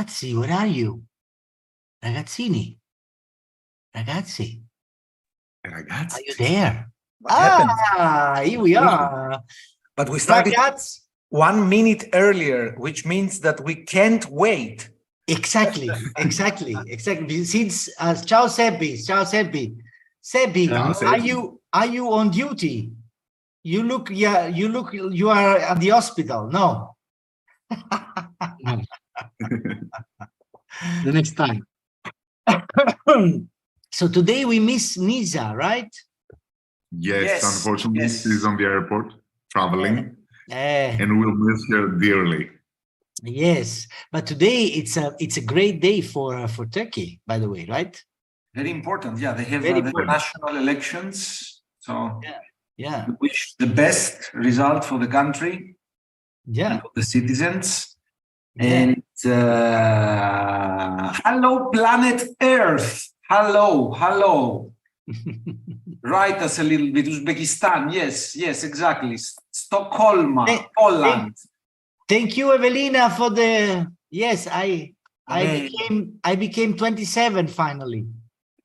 Ragazzi, where are you? Ragazzini. Ragazzi. Are you there? What happened? Here we are. But we started Ragazzi. 1 minute earlier, which means that we can't wait. Exactly. Since ciao Sebbi, Sebbi, are you on duty? You look you are at the hospital. No. The next time. So today we miss Nisa, right? Yes, unfortunately, yes. she's on the airport traveling, Eh, and we'll miss her dearly. yes, but today it's a great day for Turkey, by the way, right? Very important. Yeah, they have Very the important. national elections. So Yeah, we wish the best result for the country yeah. and for the citizens. Yeah. And hello, planet Earth. Hello. Write us a little bit. Uzbekistan. Yes, exactly. Stockholm, Poland. Thank you, Evelina, for the yes. I became 27 finally.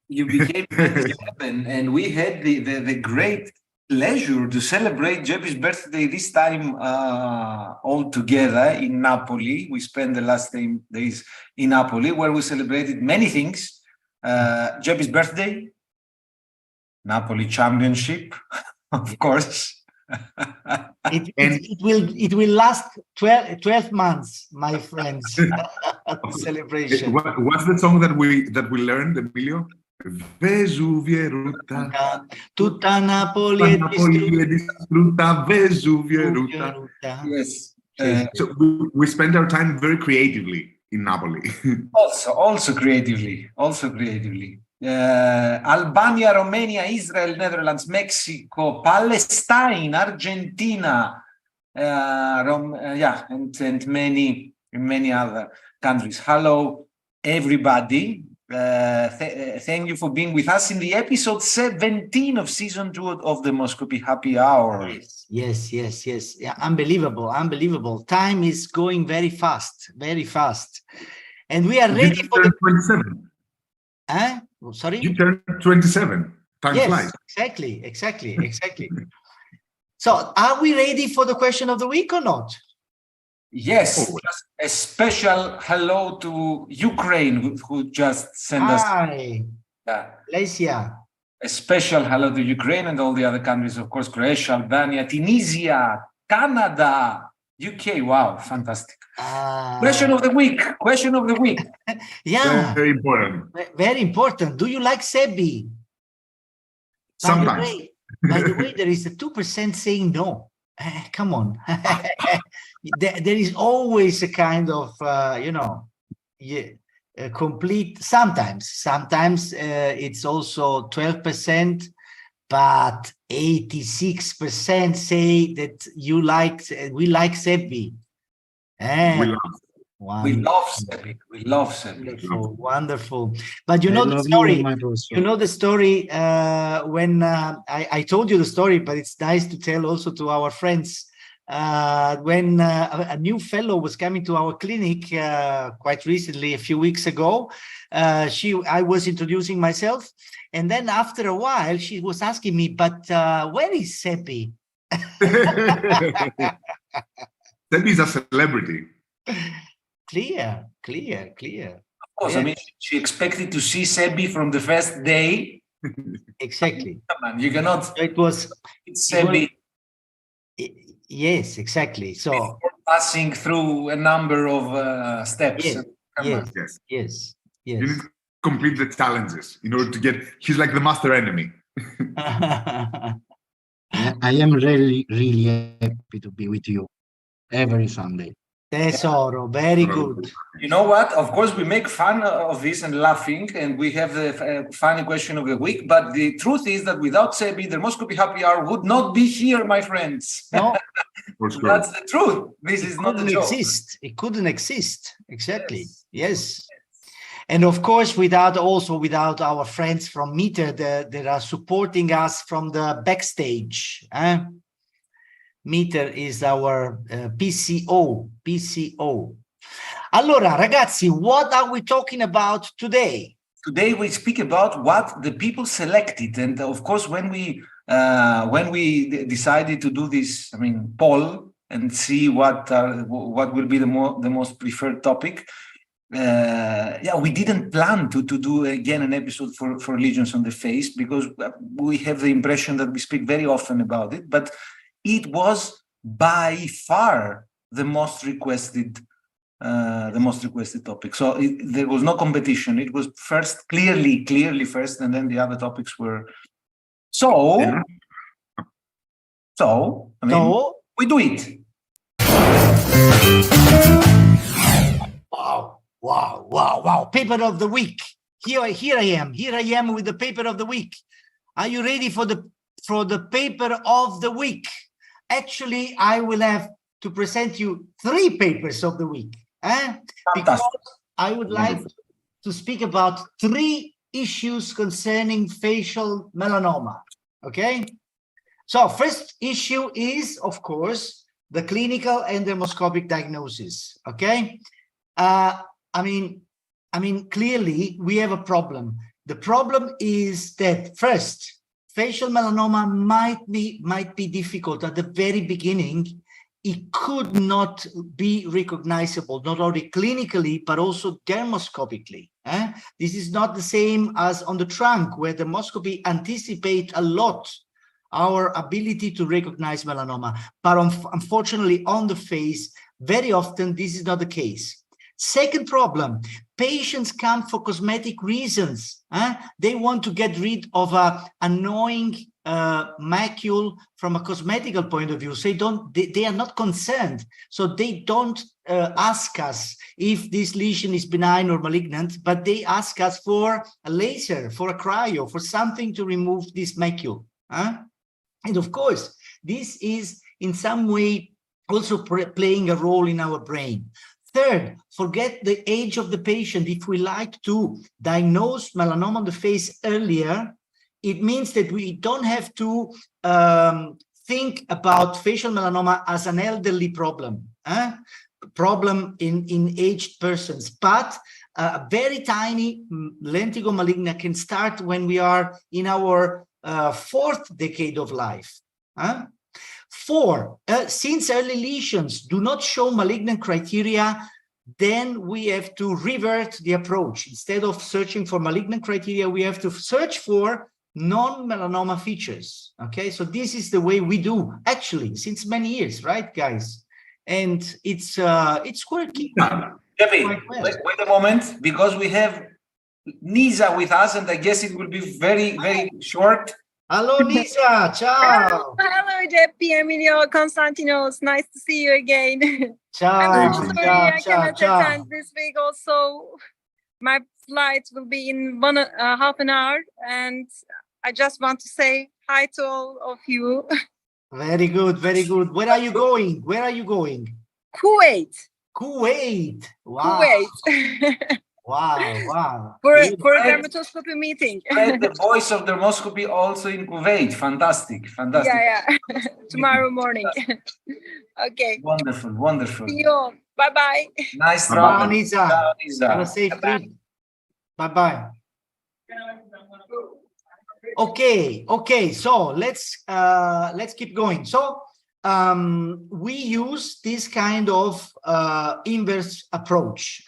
You became 27, and we had the great pleasure to celebrate Jeppy's birthday this time all together in Napoli. We spent the last days in Napoli, where we celebrated many things. Jeppy's birthday, Napoli championship, of course. It will last 12 months, my friends. Celebration. What's the song that we learned, Emilio? Vesuvie ruta, Tutta Napoli è distrutta, Vesuvie ruta. Yes. So we spent our time very creatively in Napoli. Also creatively. Albania, Romania, Israel, Netherlands, Mexico, Palestine, Argentina, and many other countries. Hello, everybody. Thank you for being with us in the episode 17 of season 2 of the Dermoscopy Happy Hour. Yes. Yeah, unbelievable. Time is going very fast. And we are ready for the 27. Huh? Oh, sorry? You turned 27. Time flies. Exactly. So are we ready for the question of the week or not? Yes, just a special hello to Ukraine, who just sent us. Hi, Lesia. A special hello to Ukraine and all the other countries, of course, Croatia, Albania, Tunisia, Canada, UK. Wow, fantastic. Question of the week. Yeah. Very important. Very important. Do you like Sebbi? Sometimes. By the way, there is a 2% saying no. Come on. There is always a kind of, complete. Sometimes it's also 12%, but 86% say that we like Sebbi. We love Sebbi. Wonderful. But you know the story. You know the story when I told you the story, but it's nice to tell also to our friends. When a new fellow was coming to our clinic quite recently, a few weeks ago, I was introducing myself, and then after a while she was asking me, "But where is Sebbi?" Sebbi is a celebrity. Clear. Of course, I mean, she expected to see Sebbi from the first day. Exactly. Come on, you cannot. It's Sebbi. Yes, exactly. So passing through a number of steps. Yes. You need to complete the challenges in order to get. He's like the master enemy. I am really happy to be with you every Sunday. Tesoro, very good. You know what? Of course, we make fun of this and laughing, and we have the funny question of the week. But the truth is that without Sebbi, the Dermoscopy Happy Hour would not be here, my friends. No, that's the truth. This is not a joke. It couldn't exist. Exactly. Yes. And of course, without our friends from Meter that are supporting us from the backstage. Meter is our PCO. Allora, ragazzi, what are we talking about today? Today we speak about what the people selected, and of course, when we decided to do this, poll and see what will be the most preferred topic. We didn't plan to do again an episode for lesions on the face, because we have the impression that we speak very often about it, but it was by far the most requested topic. So there was no competition. It was first, clearly first, and then the other topics were. So we do it. Wow. Paper of the week. Here I am with the paper of the week. Are you ready for the paper of the week? Actually, I will have to present you 3 papers of the week. Because I would like to speak about 3 issues concerning facial melanoma. Okay? So first issue is, of course, the clinical and dermoscopic diagnosis. Okay? Clearly we have a problem. The problem is that first, facial melanoma might be difficult at the very beginning. It could not be recognizable, not only clinically, but also dermoscopically. This is not the same as on the trunk, where dermoscopy anticipates a lot our ability to recognize melanoma. But unfortunately, on the face, very often this is not the case. Second problem, patients come for cosmetic reasons. They want to get rid of an annoying macule from a cosmetical point of view. So they are not concerned. So they don't ask us if this lesion is benign or malignant, but they ask us for a laser, for a cryo, for something to remove this macule. And of course, this is in some way also playing a role in our brain. Third, forget the age of the patient. If we like to diagnose melanoma on the face earlier, it means that we don't have to think about facial melanoma as an elderly problem, in aged persons. But a very tiny lentigo maligna can start when we are in our 4th decade of life. 4, since early lesions do not show malignant criteria, then we have to revert the approach. Instead of searching for malignant criteria, we have to search for non-melanoma features. Okay, so this is the way we do, actually, since many years, right, guys? And it's working. Jeppy, wait a moment, because we have Nisa with us, and I guess it will be very, very short. Hello, Nisa. Ciao. Hello, Jeppy, Emilio, Konstantinos. Nice to see you again. Ciao. I'm so sorry I cannot attend this week. Also, my flight will be in half an hour, and I just want to say hi to all of you. Very good, very good. Where are you going? Kuwait. Wow. Kuwait. Wow. For a dermatoscopy meeting. The voice of dermoscopy also in Kuwait. Fantastic. Yeah. Tomorrow morning. Okay. Wonderful. See you all. Bye-bye. Nice travel. Nisa. Have a safe trip. Bye-bye. Okay. So let's keep going. So we use this kind of inverse approach.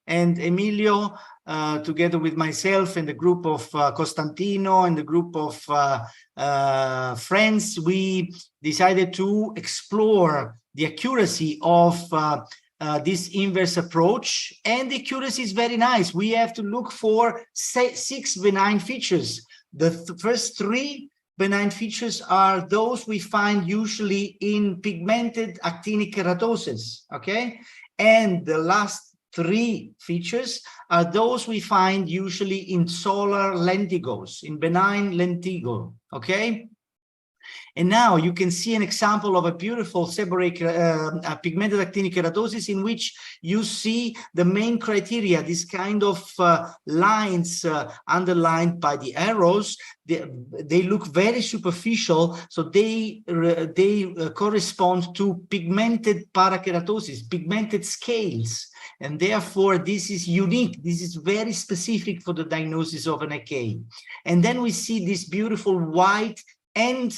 And Emilio, together with myself and the group of Costantino and the group of friends, we decided to explore the accuracy of this inverse approach. And the accuracy is very nice. We have to look for 6 benign features. The first 3 benign features are those we find usually in pigmented actinic keratosis, okay? And the last 3 features are those we find usually in solar lentigos, in benign lentigo, okay? And now you can see an example of a beautiful seborrheic pigmented actinic keratosis in which you see the main criteria, this kind of lines underlined by the arrows. They look very superficial, so they correspond to pigmented parakeratosis, pigmented scales. And therefore, this is unique. This is very specific for the diagnosis of an AK. And then we see this beautiful white and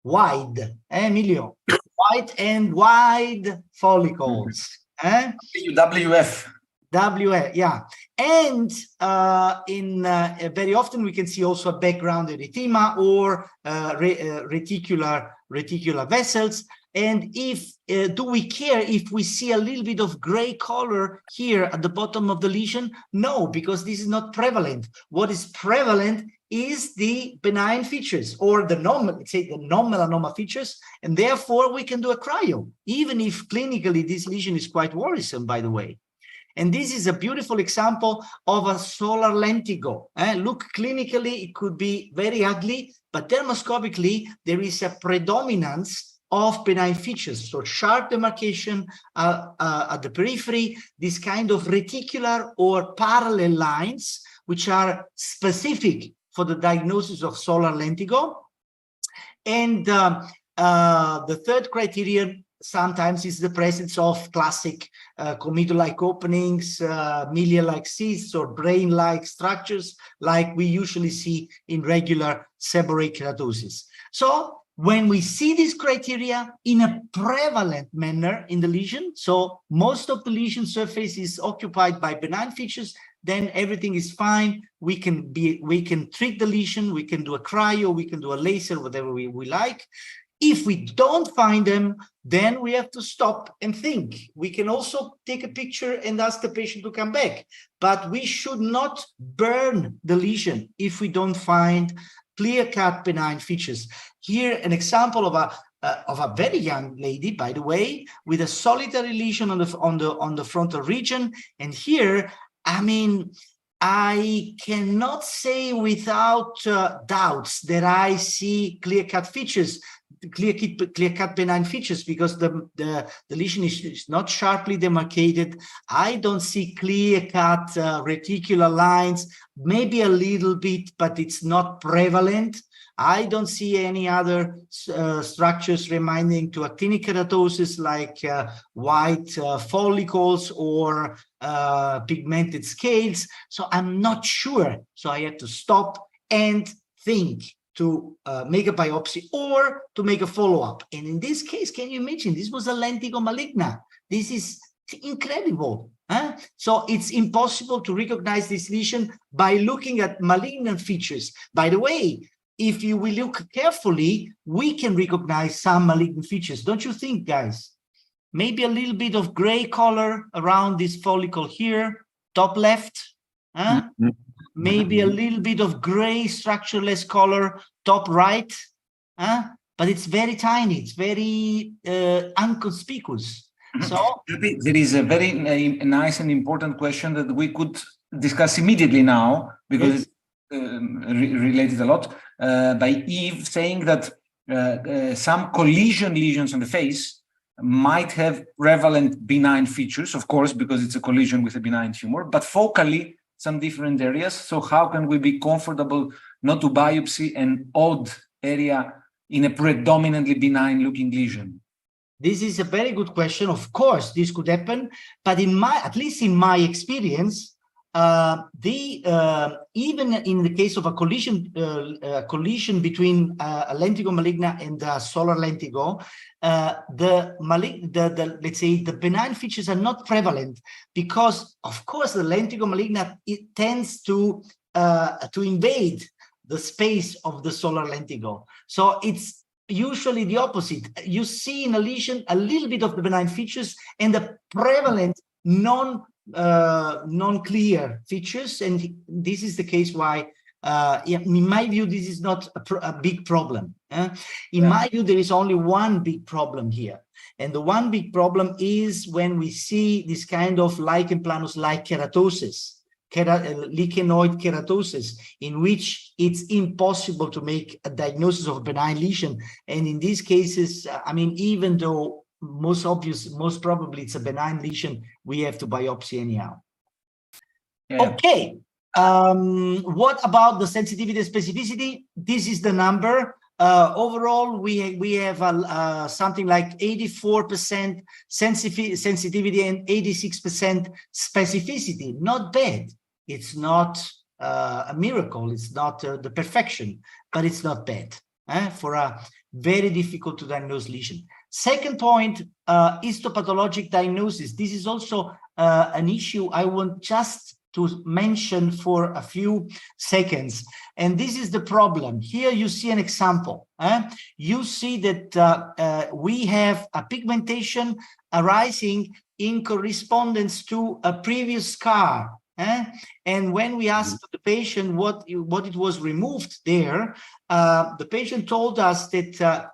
wide, Emilio, white and wide follicles. WF. WF, yeah. And very often we can see also a background erythema or reticular vessels. And if do we care if we see a little bit of gray color here at the bottom of the lesion? No, because this is not prevalent. What is prevalent is the benign features or the normal, let's say the non-melanoma features, and therefore we can do a cryo, even if clinically this lesion is quite worrisome, by the way. And this is a beautiful example of a solar lentigo. Look, clinically, it could be very ugly, but dermoscopically, there is a predominance of benign features. So sharp demarcation at the periphery, this kind of reticular or parallel lines, which are specific for the diagnosis of solar lentigo. And the third criterion sometimes is the presence of classic comedon-like openings, milia-like cysts, or brain-like structures, like we usually see in regular seborrheic keratosis. So when we see these criteria in a prevalent manner in the lesion, so most of the lesion surface is occupied by benign features, then everything is fine. We can treat the lesion, we can do a cryo, we can do a laser, whatever we like. If we don't find them, then we have to stop and think. We can also take a picture and ask the patient to come back, but we should not burn the lesion if we don't find clear-cut benign features. Here, an example of a very young lady, by the way, with a solitary lesion on the frontal region. And here, I mean, I cannot say without doubts that I see clear-cut features, clear-cut benign features, because the lesion is not sharply demarcated. I don't see clear-cut reticular lines, maybe a little bit, but it's not prevalent. I don't see any other structures reminding to actinic keratosis like white follicles or pigmented scales. So I'm not sure. So I have to stop and think to make a biopsy or to make a follow-up. And in this case, can you imagine? This was a lentigo maligna. This is incredible. Huh? So it's impossible to recognize this lesion by looking at malignant features. By the way, if we look carefully, we can recognize some malignant features. Don't you think, guys? Maybe a little bit of gray color around this follicle here, top left. Huh? Maybe a little bit of gray structureless color, top right. Huh? But it's very tiny. It's very inconspicuous. So there is a very nice and important question that we could discuss immediately now, because it's related a lot, by Eve, saying that some collision lesions on the face might have prevalent benign features, of course, because it's a collision with a benign tumor, but focally some different areas. So how can we be comfortable not to biopsy an odd area in a predominantly benign looking lesion? This is a very good question. Of course, this could happen, but at least in my experience, even in the case of a collision between a lentigo maligna and a solar lentigo, let's say the benign features are not prevalent, because of course the lentigo maligna, it tends to invade the space of the solar lentigo. So it's usually the opposite. You see in a lesion a little bit of the benign features and the prevalent non-clear features, and this is the case why in my view this is not a big problem. In my view, there is only one big problem here, and the one big problem is when we see this kind of lichen planus like keratosis. lichenoid keratosis, in which it's impossible to make a diagnosis of a benign lesion. And in these cases, I mean, even though most probably it's a benign lesion, we have to biopsy anyhow. Yeah. Okay. What about the sensitivity and specificity? This is the number. Overall, we have something like 84% sensitivity and 86% specificity. Not bad. It's not a miracle. It's not the perfection, but it's not bad for a very difficult to diagnose lesion. Second point, histopathologic diagnosis. This is also an issue I want just to mention for a few seconds. And this is the problem. Here you see an example. You see that we have a pigmentation arising in correspondence to a previous scar. And when we asked the patient what it was removed there, the patient told us that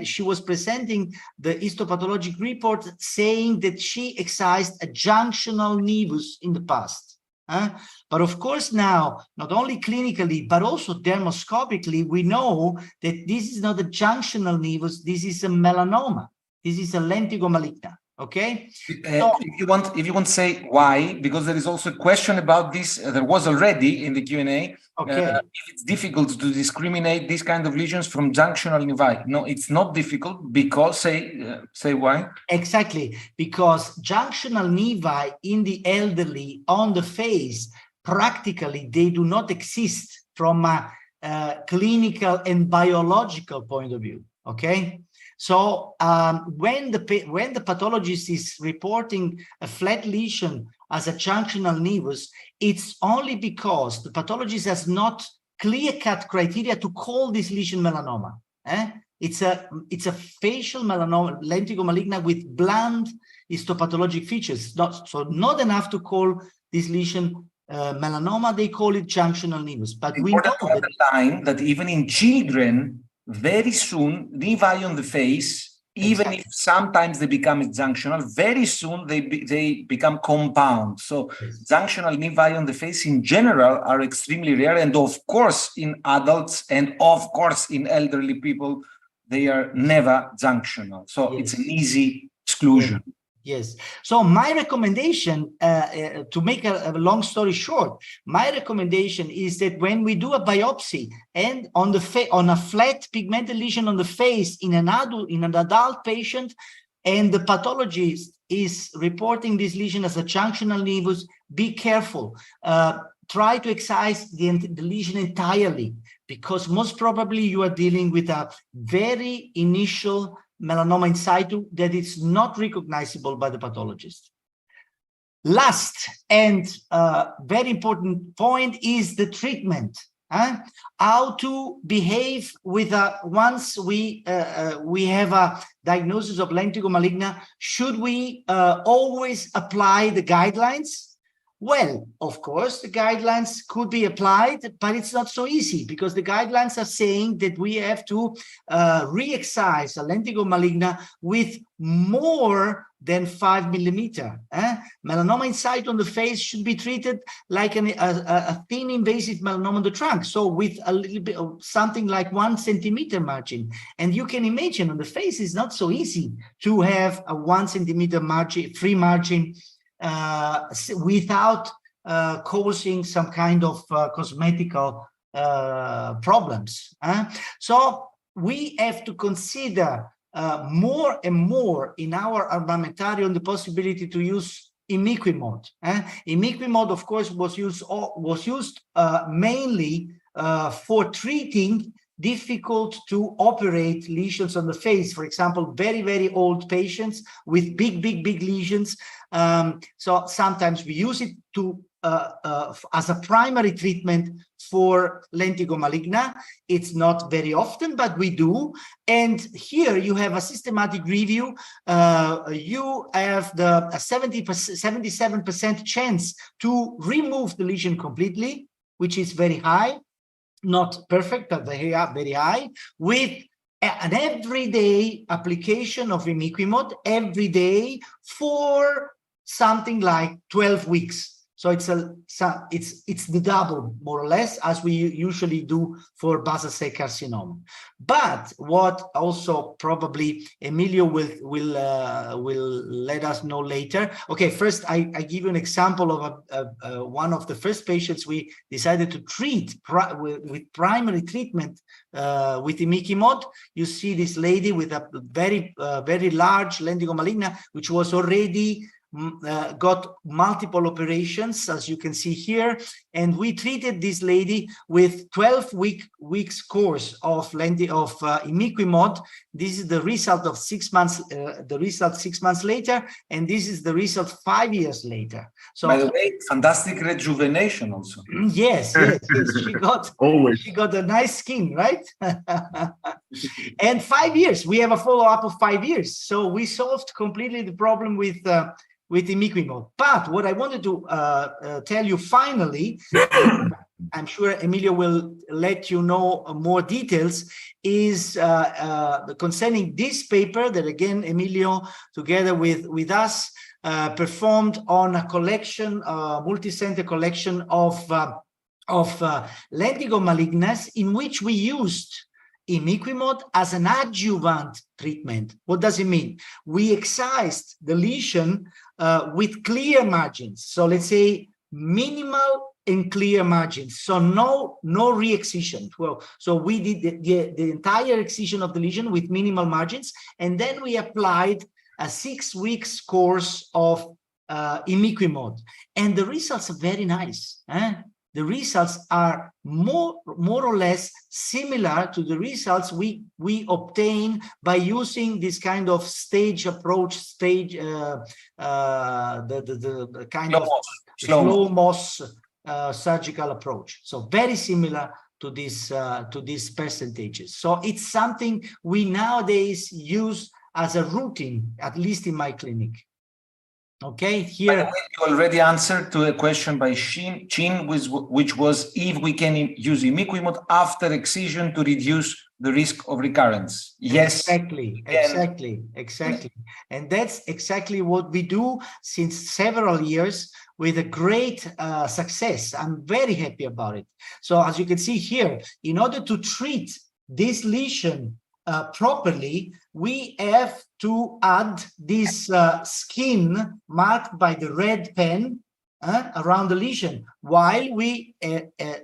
she was presenting the histopathologic report saying that she excised a junctional nevus in the past. But of course now, not only clinically, but also dermoscopically, we know that this is not a junctional nevus, this is a melanoma. This is a lentigo maligna. Okay. So, if you want to say why, because there is also a question about this. There was already in the Q&A. Okay. If it's difficult to discriminate these kind of lesions from junctional nevi. No, it's not difficult because say why? Exactly, because junctional nevi in the elderly on the face, practically they do not exist from a clinical and biological point of view. Okay. So when the pathologist is reporting a flat lesion as a junctional nevus, it's only because the pathologist has not clear-cut criteria to call this lesion melanoma. It's a facial melanoma, lentigo maligna with bland histopathologic features. Not enough to call this lesion melanoma. They call it junctional nevus. But we know that even in children, very soon, nevi on the face, even if sometimes they become junctional, very soon they become compound. So junctional nevi on the face in general are extremely rare. And of course, in adults and of course, in elderly people, they are never junctional. So it's an easy exclusion. Yes. So my recommendation, to make a long story short, my recommendation is that when we do a biopsy and on a flat pigmented lesion on the face in an adult patient, and the pathologist is reporting this lesion as a junctional nevus, be careful. Try to excise the lesion entirely, because most probably you are dealing with a very initial melanoma in situ that is not recognizable by the pathologist. Last and very important point is the treatment. How to behave with once we have a diagnosis of lentigo maligna. Should we always apply the guidelines? Well, of course, the guidelines could be applied, but it's not so easy, because the guidelines are saying that we have to re-excise a lentigo maligna with more than 5 millimeter. Melanoma in situ on the face should be treated like a thin invasive melanoma on the trunk, so with a little bit of something like 1 centimeter margin. And you can imagine on the face it's not so easy to have a 1 centimeter margin, free margin, without causing some kind of cosmetical problems. So we have to consider more and more in our armamentarium the possibility to use imiquimod. Imiquimod, of course, was used mainly for treating difficult to operate lesions on the face. For example, very, very old patients with big lesions. So sometimes we use it to as a primary treatment for lentigo maligna. It's not very often, but we do. And here you have a systematic review. You have the 77% chance to remove the lesion completely, which is very high. Not perfect, but very high, with an everyday application of imiquimod every day for something like 12 weeks. So it's the double, more or less, as we usually do for basal cell carcinoma. But what also probably Emilio will let us know later. Okay, first I give you an example of one of the first patients we decided to treat with primary treatment with imiquimod. You see this lady with a very large lentigo maligna, which was already got multiple operations, as you can see here, and we treated this lady with 12 weeks course of imiquimod. This is the result of 6 months. The result 6 months later, and this is the result 5 years later. So, by the way, fantastic rejuvenation also. Yes. She got a nice skin, right? And 5 years. We have a follow-up of 5 years. So we solved completely the problem with imiquimod. But what I wanted to tell you finally, I'm sure Emilio will let you know more details, is concerning this paper that, again, Emilio, together with us, performed on a collection, multi-center collection of lentigo malignas, in which we used imiquimod as an adjuvant treatment. What does it mean? We excised the lesion with clear margins. So let's say minimal and clear margins. So no re-excision. Well, so we did the entire excision of the lesion with minimal margins, and then we applied a 6 weeks course of imiquimod, and the results are very nice. The results are more or less similar to the results we obtain by using this kind of stage approach, the kind of slow Moss surgical approach. So very similar to these percentages. So it's something we nowadays use as a routine, at least in my clinic. Okay, here. By the way, you already answered to a question by Chin, which was if we can use imiquimod after excision to reduce the risk of recurrence. Yes. Exactly. And that's exactly what we do since several years with a great success. I'm very happy about it. So as you can see here, in order to treat this lesion properly, we have to add this skin marked by the red pen around the lesion, while we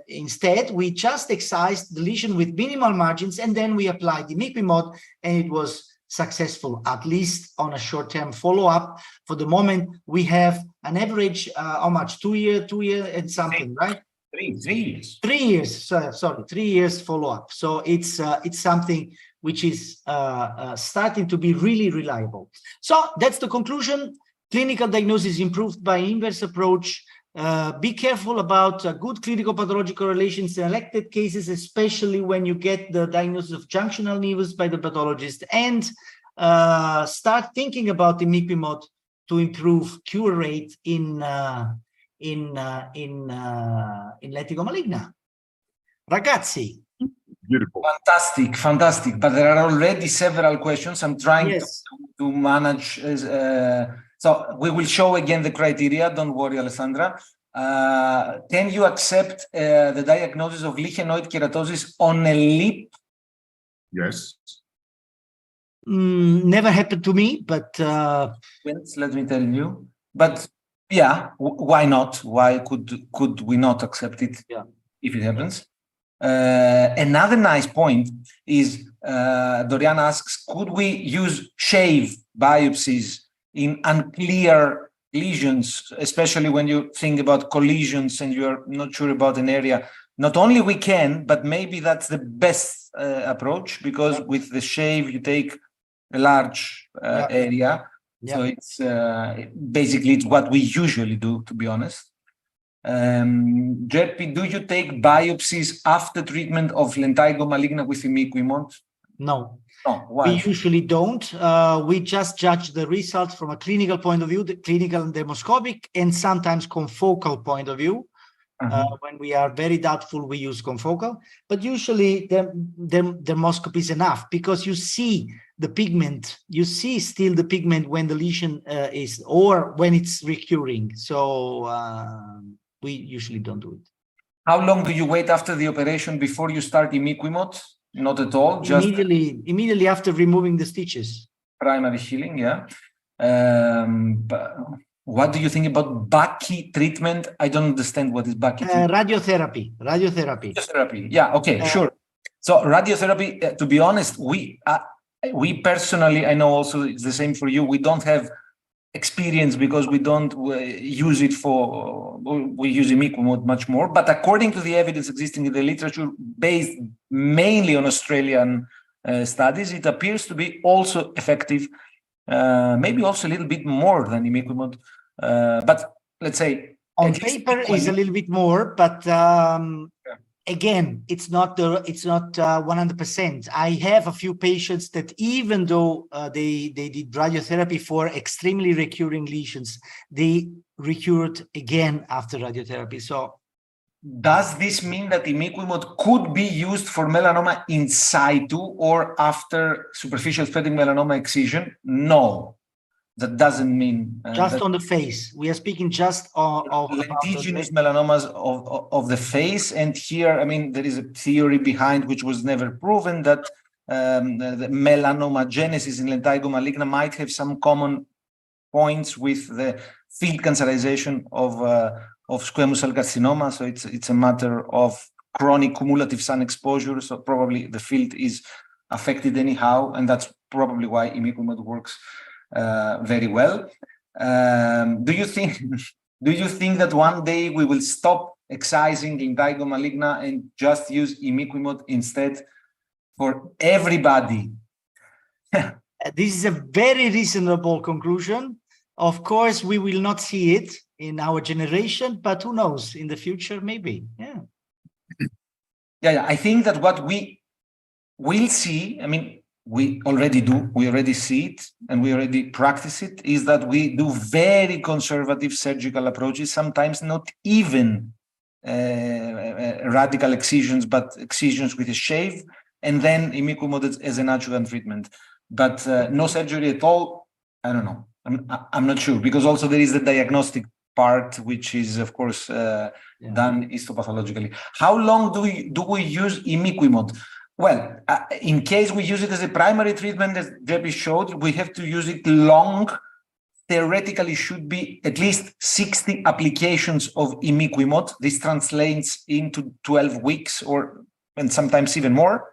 instead we just excised the lesion with minimal margins, and then we applied the imiquimod, and it was successful, at least on a short-term follow-up. For the moment, we have an average, how much? 2 years and something, right? 3 years. 3 years. Sorry, 3 years follow-up. So it's something which is starting to be really reliable. So that's the conclusion. Clinical diagnosis improved by inverse approach. Be careful about good clinical pathological relations in elected cases, especially when you get the diagnosis of junctional nevus by the pathologist, and start thinking about imiquimod to improve cure rate in lentigo maligna. Ragazzi. Beautiful. Fantastic. But there are already several questions. I'm trying to manage. So we will show again the criteria. Don't worry, Alessandra. Can you accept the diagnosis of lichenoid keratosis on a lip? Yes. Never happened to me, but let me tell you. But yeah, why not? Why could we not accept it if it happens? Another nice point is Dorian asks, could we use shave biopsies in unclear lesions, especially when you think about collisions and you're not sure about an area? Not only we can, but maybe that's the best approach, because with the shave you take a large area. So it's basically it's what we usually do, to be honest. Jeppy, do you take biopsies after treatment of lentigo maligna with imiquimod? No. Why? We usually don't. We just judge the results from a clinical point of view, the clinical and dermoscopic, and sometimes confocal point of view. When we are very doubtful, we use confocal, but usually the dermoscopy is enough because you see the pigment, you see still the pigment when the lesion is, or when it's recurring. So we usually don't do it. How long do you wait after the operation before you start imiquimod? Not at all, just immediately after removing the stitches. Primary healing, yeah. What do you think about Bucky treatment? I don't understand what is Bucky treatment. Radiotherapy. Yeah, okay, sure. So radiotherapy, to be honest, we personally, I know also it's the same for you, we don't have experience because we don't use it for, we use imiquimod much more. But according to the evidence existing in the literature, based mainly on Australian studies, it appears to be also effective, maybe also a little bit more than imiquimod. But let's say on paper is a little bit more, but again, it's not 100%. I have a few patients that even though they did radiotherapy for extremely recurring lesions, they recurred again after radiotherapy. So does this mean that imiquimod could be used for melanoma in situ or after superficial spreading melanoma excision? No. That doesn't mean just on the face. We are speaking just of lentiginous melanomas of the face. And here, I mean, there is a theory behind which was never proven that the melanomagenesis in lentigo maligna might have some common points with the field cancerization of squamous cell carcinoma. So it's a matter of chronic cumulative sun exposure. So probably the field is affected anyhow, and that's probably why imiquimod works very well. Do you think that one day we will stop excising lentigo maligna and just use imiquimod instead for everybody? This is a very reasonable conclusion. Of course, we will not see it in our generation, but who knows, in the future, maybe. Yeah. I think that what we will see, I mean, we already see it, and we already practice it, is that we do very conservative surgical approaches, sometimes not even radical excisions, but excisions with a shave, and then imiquimod as an adjuvant treatment. But no surgery at all, I don't know. I'm not sure, because also there is the diagnostic part, which is, of course, done histopathologically. How long do we use imiquimod? Well, in case we use it as a primary treatment, as Jeppe showed, we have to use it long. Theoretically, should be at least 60 applications of imiquimod. This translates into 12 weeks, and sometimes even more.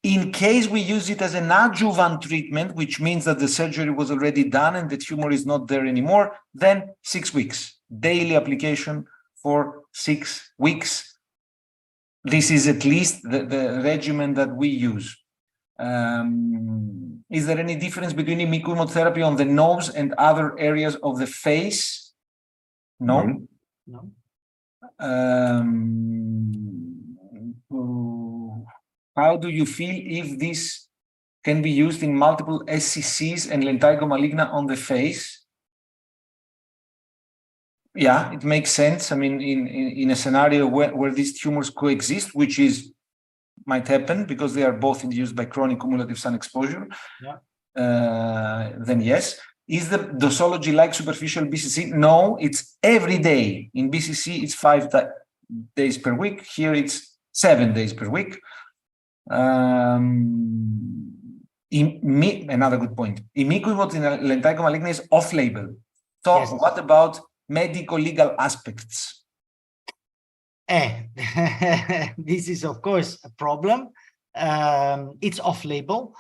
In case we use it as an adjuvant treatment, which means that the surgery was already done and the tumor is not there anymore, then 6 weeks. Daily application for 6 weeks. This is at least the regimen that we use. Is there any difference between imiquimod therapy on the nose and other areas of the face? No. How do you feel if this can be used in multiple SCCs and lentigo maligna on the face? Yeah, it makes sense. I mean, in a scenario where these tumors coexist, which might happen because they are both induced by chronic cumulative sun exposure, then yes. Is the dosology like superficial BCC? No, it's every day. In BCC, it's 5 days per week. Here, it's 7 days per week. Another good point. Imiquimod in lentigo maligna is off-label. So yes. What about medico-legal aspects? This is, of course, a problem. It's off-label,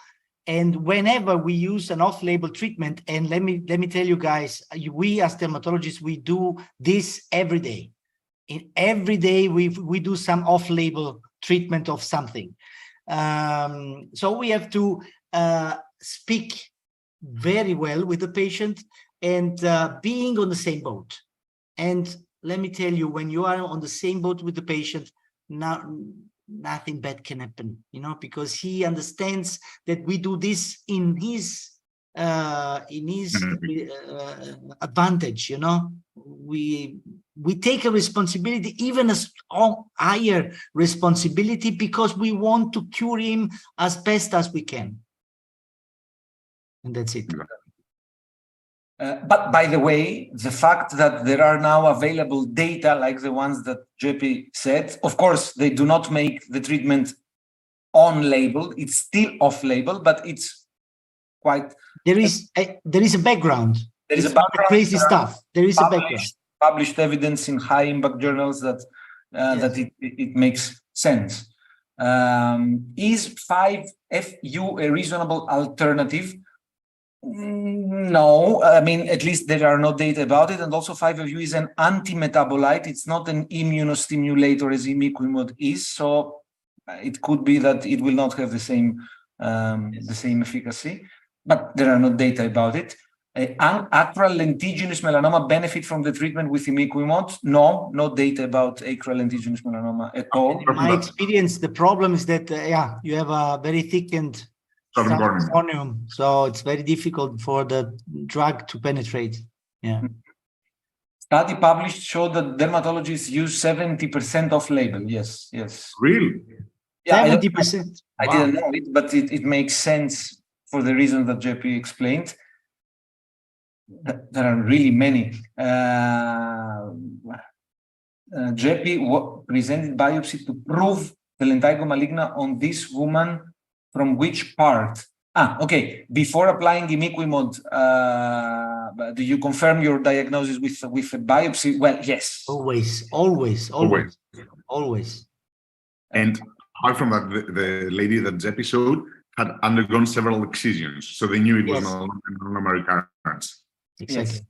and whenever we use an off-label treatment, and let me tell you guys, we as dermatologists, we do this every day. Every day we do some off-label treatment of something. So we have to speak very well with the patient and being on the same boat. And let me tell you, when you are on the same boat with the patient, nothing bad can happen, because he understands that we do this in his advantage, we take a responsibility, even a higher responsibility, because we want to cure him as best as we can. And that's it. But by the way, the fact that there are now available data like the ones that JP said, of course, they do not make the treatment on label. It's still off label, but it's quite. There is a background. There is it's a background, not crazy stuff. There is a background. Published evidence in high impact journals that that it makes sense. Is 5FU a reasonable alternative? No, I mean, at least there are no data about it. And also 5FU is an anti-metabolite. It's not an immunostimulator as imiquimod is. So it could be that it will not have the same efficacy, but there are no data about it. Acral lentiginous melanoma benefit from the treatment with imiquimod? No, no data about acral lentiginous melanoma at all. In my experience, the problem is that, you have a very thickened corneum, so it's very difficult for the drug to penetrate. Yeah. Study published showed that dermatologists use 70% off label. Yes, yes. Really? Yeah, 70%. I didn't know it, but it makes sense for the reason that JP explained. There are really many. JP presented biopsy to prove the lentigo maligna on this woman. From which part? Okay. Before applying imiquimod, do you confirm your diagnosis with a biopsy? Well, yes. Always. And apart from that, the lady that Jeppy showed had undergone several excisions, so they knew it was melanoma recurrence. Exactly. Yes.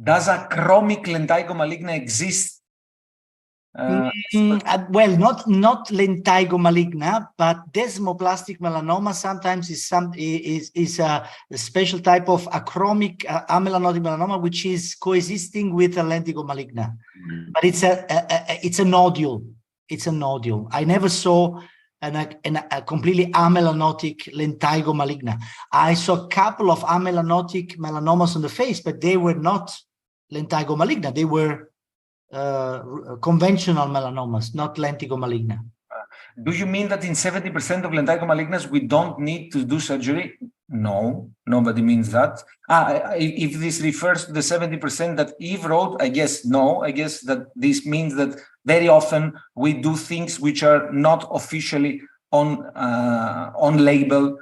Does a chromic lentigo maligna exist? Well, not lentigo maligna, but desmoplastic melanoma sometimes is a special type of achromic amelanotic melanoma, which is coexisting with a lentigo maligna. But it's a nodule. It's a nodule. I never saw a completely amelanotic lentigo maligna. I saw a couple of amelanotic melanomas on the face, but they were not lentigo maligna. They were conventional melanomas, not lentigo maligna. Do you mean that in 70% of lentigo malignas we don't need to do surgery? No, nobody means that. If this refers to the 70% that Eve wrote, I guess no. I guess that this means that very often we do things which are not officially on label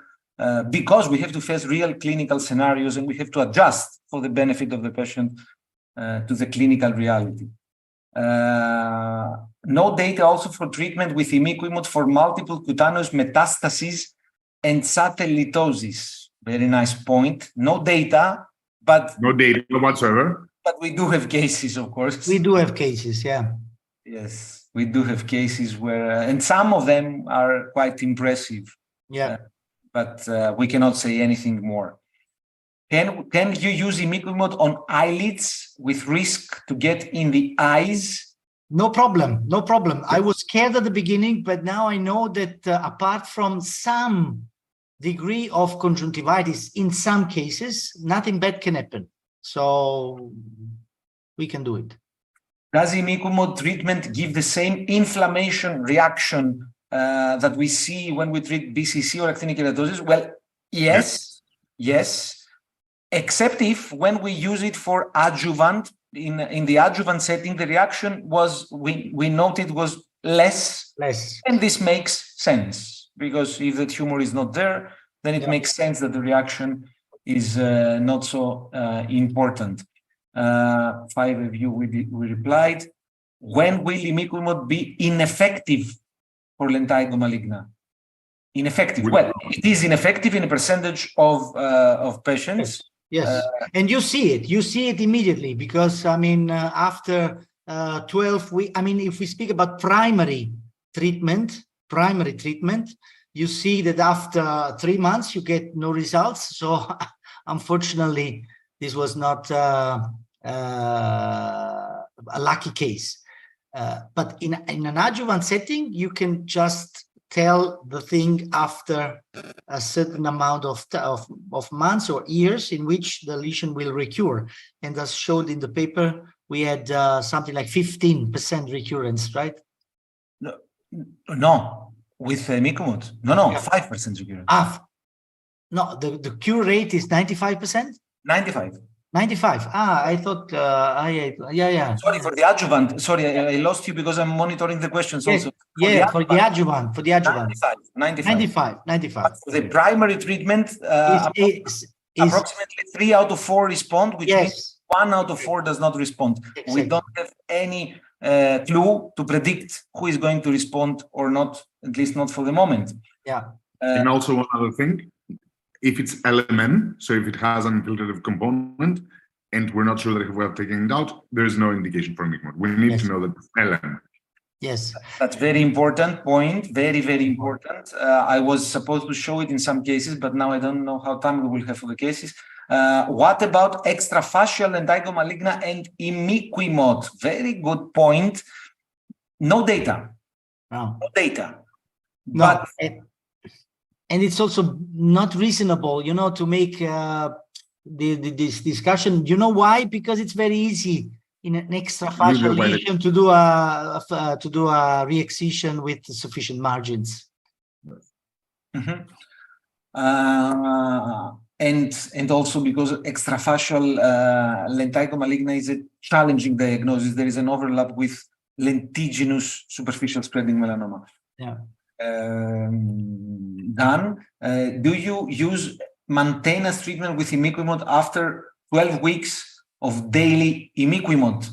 because we have to face real clinical scenarios and we have to adjust for the benefit of the patient to the clinical reality. No data also for treatment with imiquimod for multiple cutaneous metastases and satellitosis. Very nice point. No data, but no data whatsoever. But we do have cases, of course. We do have cases, yeah. Yes, we do have cases where, and some of them are quite impressive. Yeah. But we cannot say anything more. Can you use imiquimod on eyelids with risk to get in the eyes? No problem, no problem. I was scared at the beginning, but now I know that apart from some degree of conjunctivitis, in some cases, nothing bad can happen. So we can do it. Does imiquimod treatment give the same inflammation reaction that we see when we treat BCC or actinic keratosis? Well, yes. Except if when we use it for adjuvant, in the adjuvant setting, the reaction was, we noted was less. And this makes sense because if the tumor is not there, then it makes sense that the reaction is not so important. 5 of you, we replied. When will imiquimod be ineffective for lentigo maligna? Ineffective. Well, it is ineffective in a percentage of patients. Yes, and you see it immediately because, I mean, after 12 weeks, I mean, if we speak about primary treatment, you see that after 3 months, you get no results. So unfortunately, this was not a lucky case. But in an adjuvant setting, you can just tell the thing after a certain amount of months or years in which the lesion will recur. And as showed in the paper, we had something like 15% recurrence, right? No, with imiquimod. No, 5% recurrence. No, the cure rate is 95%? 95. 95. I thought, yeah. Sorry for the adjuvant. Sorry, I lost you because I'm monitoring the questions also. For the adjuvant. 95. But for the primary treatment, approximately 3 out of 4 respond, which means 1 out of 4 does not respond. Exactly. We don't have any clue to predict who is going to respond or not, at least not for the moment. Yeah. And also one other thing, if it's LMN, so if it has an infiltrative component, and we're not sure that if we're taking it out, there is no indication for imiquimod. We need to know that it's LM. Yes. That's very important point. Very, very important. I was supposed to show it in some cases, but now I don't know how time we will have for the cases. What about extrafacial lentigo maligna and imiquimod? Very good point. No data. No data. No. But and it's also not reasonable, to make this discussion. You know why? Because it's very easy in an extrafacial lesion to do a re-excision with sufficient margins. Mm-hmm. And also because extrafacial lentigo maligna is a challenging diagnosis. There is an overlap with lentiginous superficial spreading melanoma. Yeah. Dan, do you use maintenance treatment with imiquimod after 12 weeks of daily imiquimod?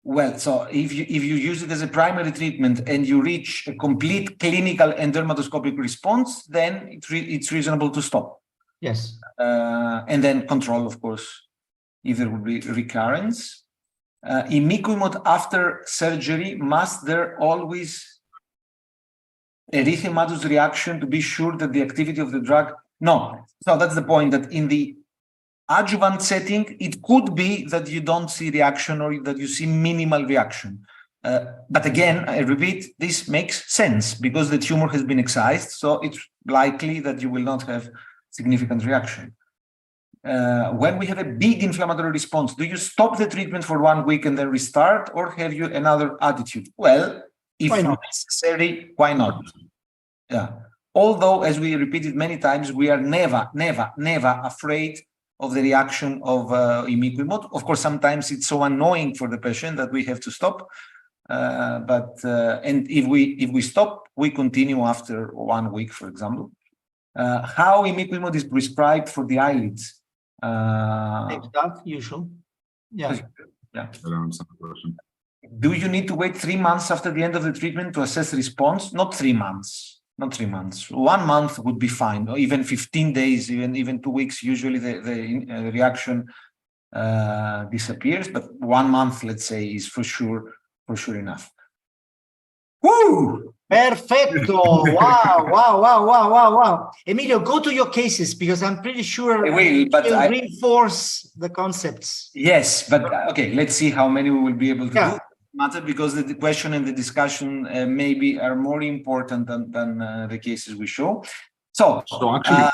Well, so if you use it as a primary treatment and you reach a complete clinical and dermatoscopic response, then it's reasonable to stop. Yes. And then control, of course, if there would be recurrence. Imiquimod after surgery, must there always erythematous reaction to be sure that the activity of the drug? No. So that's the point, that in the adjuvant setting, it could be that you don't see reaction or that you see minimal reaction. But again, I repeat, this makes sense because the tumor has been excised, so it's likely that you will not have significant reaction. When we have a big inflammatory response, do you stop the treatment for 1 week and then restart, or have you another attitude? Well, if necessary, why not? Yeah. Although, as we repeated many times, we are never afraid of the reaction of imiquimod. Of course, sometimes it's so annoying for the patient that we have to stop. And if we stop, we continue after 1 week, for example. How imiquimod is prescribed for the eyelids? Same stuff, usual. Yeah. Do you need to wait 3 months after the end of the treatment to assess response? Not 3 months. 1 month would be fine, or even 15 days, even 2 weeks. Usually the reaction disappears, but 1 month, let's say, is for sure enough. Woo! Perfecto! Wow! Emilio, go to your cases because I'm pretty sure I will, but you'll reinforce the concepts. Yes, but okay, let's see how many we will be able to do. Matter, because the question and the discussion maybe are more important than the cases we show. So actually,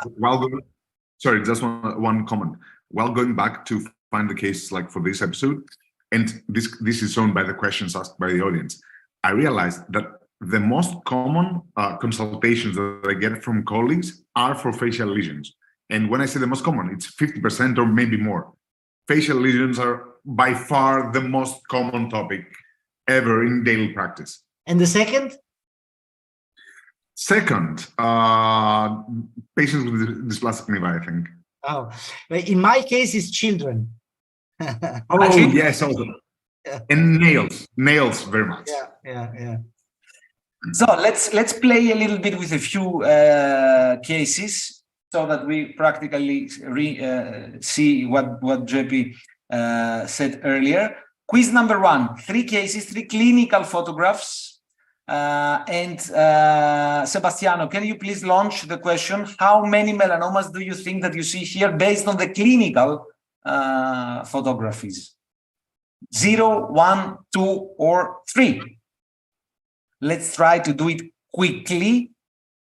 sorry, just one comment. While going back to find the cases like for this episode, and this is shown by the questions asked by the audience, I realized that the most common consultations that I get from colleagues are for facial lesions. And when I say the most common, it's 50% or maybe more. Facial lesions are by far the most common topic ever in daily practice. And the second? Second, patients with dysplastic nevi, I think. Oh, in my case, it's children. Oh, yes, also. And nails very much. Yeah. So let's play a little bit with a few cases so that we practically see what JP said earlier. Quiz number 1, 3 cases, 3 clinical photographs. And Sebastiano, can you please launch the question? How many melanomas do you think that you see here based on the clinical photographies? 0, 1, 2, or 3? Let's try to do it quickly.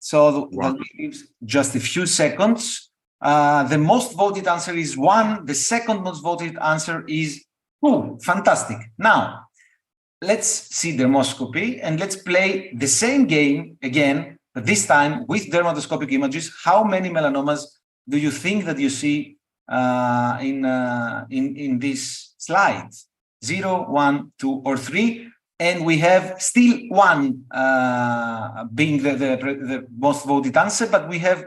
So that gives just a few seconds. The most voted answer is 1. The second most voted answer is Cool, fantastic. Now, let's see dermoscopy and let's play the same game again, but this time with dermatoscopic images. How many melanomas do you think that you see in this slide? 0, 1, 2, or 3. And we have still 1 being the most voted answer, but we have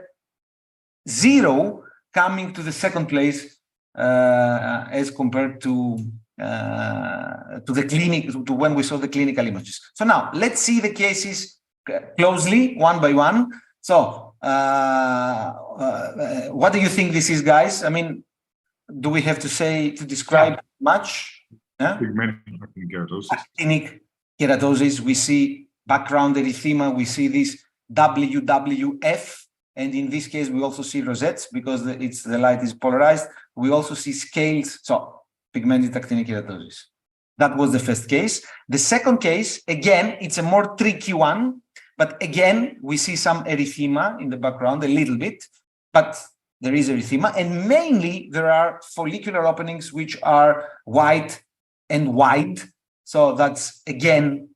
0 coming to the second place as compared to the clinic, to when we saw the clinical images. So now let's see the cases closely, one by one. So what do you think this is, guys? I mean, do we have to describe much? Actinic keratosis, we see background erythema, we see this WWF, and in this case we also see rosettes because the light is polarized. We also see scales, so pigmented actinic keratosis. That was the first case. The second case, again, it's a more tricky one, but again, we see some erythema in the background, a little bit, but there is erythema, and mainly there are follicular openings which are white and wide. So that's again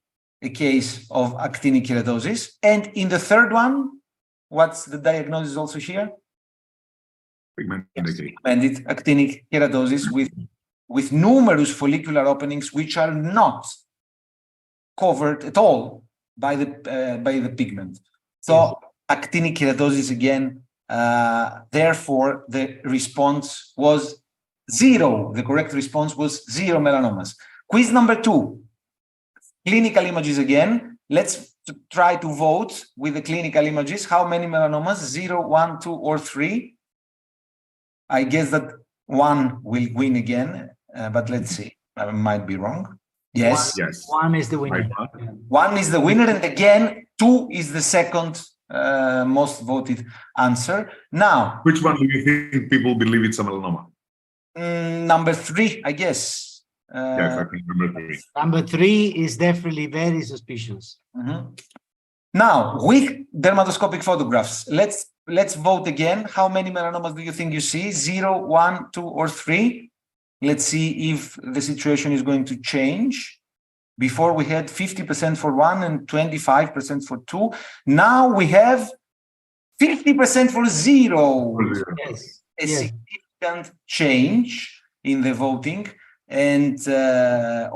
a case of actinic keratosis. And in the third one, what's the diagnosis also here? Pigmented actinic keratosis with numerous follicular openings which are not covered at all by the pigment. So actinic keratosis again. Therefore, the response was 0. The correct response was 0 melanomas. Quiz number 2, clinical images again. Let's try to vote with the clinical images. How many melanomas? 0, 1, 2, or 3? I guess that 1 will win again, but let's see. I might be wrong. Yes. 1 is the winner. 1 is the winner, and again, 2 is the second most voted answer. Now, which one do you think people believe it's a melanoma? Number 3, I guess. Yes, I think number 3. Number 3 is definitely very suspicious. Now, with dermatoscopic photographs, let's vote again. How many melanomas do you think you see? 0, 1, 2, or 3? Let's see if the situation is going to change. Before we had 50% for 1 and 25% for 2. Now we have 50% for 0. Yes. A significant change in the voting. And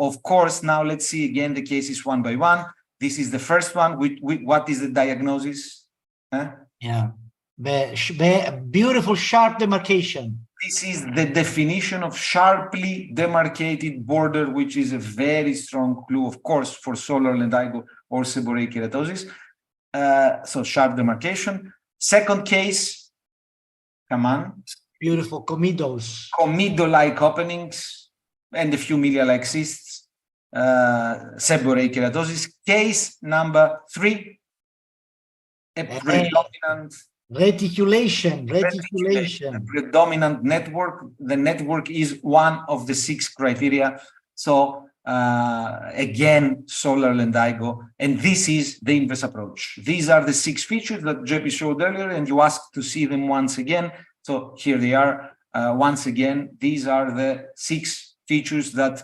of course, now let's see again the cases one by one. This is the first one. What is the diagnosis? Yeah. The beautiful sharp demarcation. This is the definition of sharply demarcated border, which is a very strong clue, of course, for solar lentigo or seborrheic keratosis. So sharp demarcation. Second case, come on. Beautiful comidos. Comido-like openings and a few milia-like cysts. Seborrheic keratosis. Case number 3, a predominant reticulation. Predominant network. The network is one of the 6 criteria. So again, solar lentigo, and this is the inverse approach. These are the 6 features that Jeppe showed earlier, and you asked to see them once again. So here they are. Once again, these are the 6 features that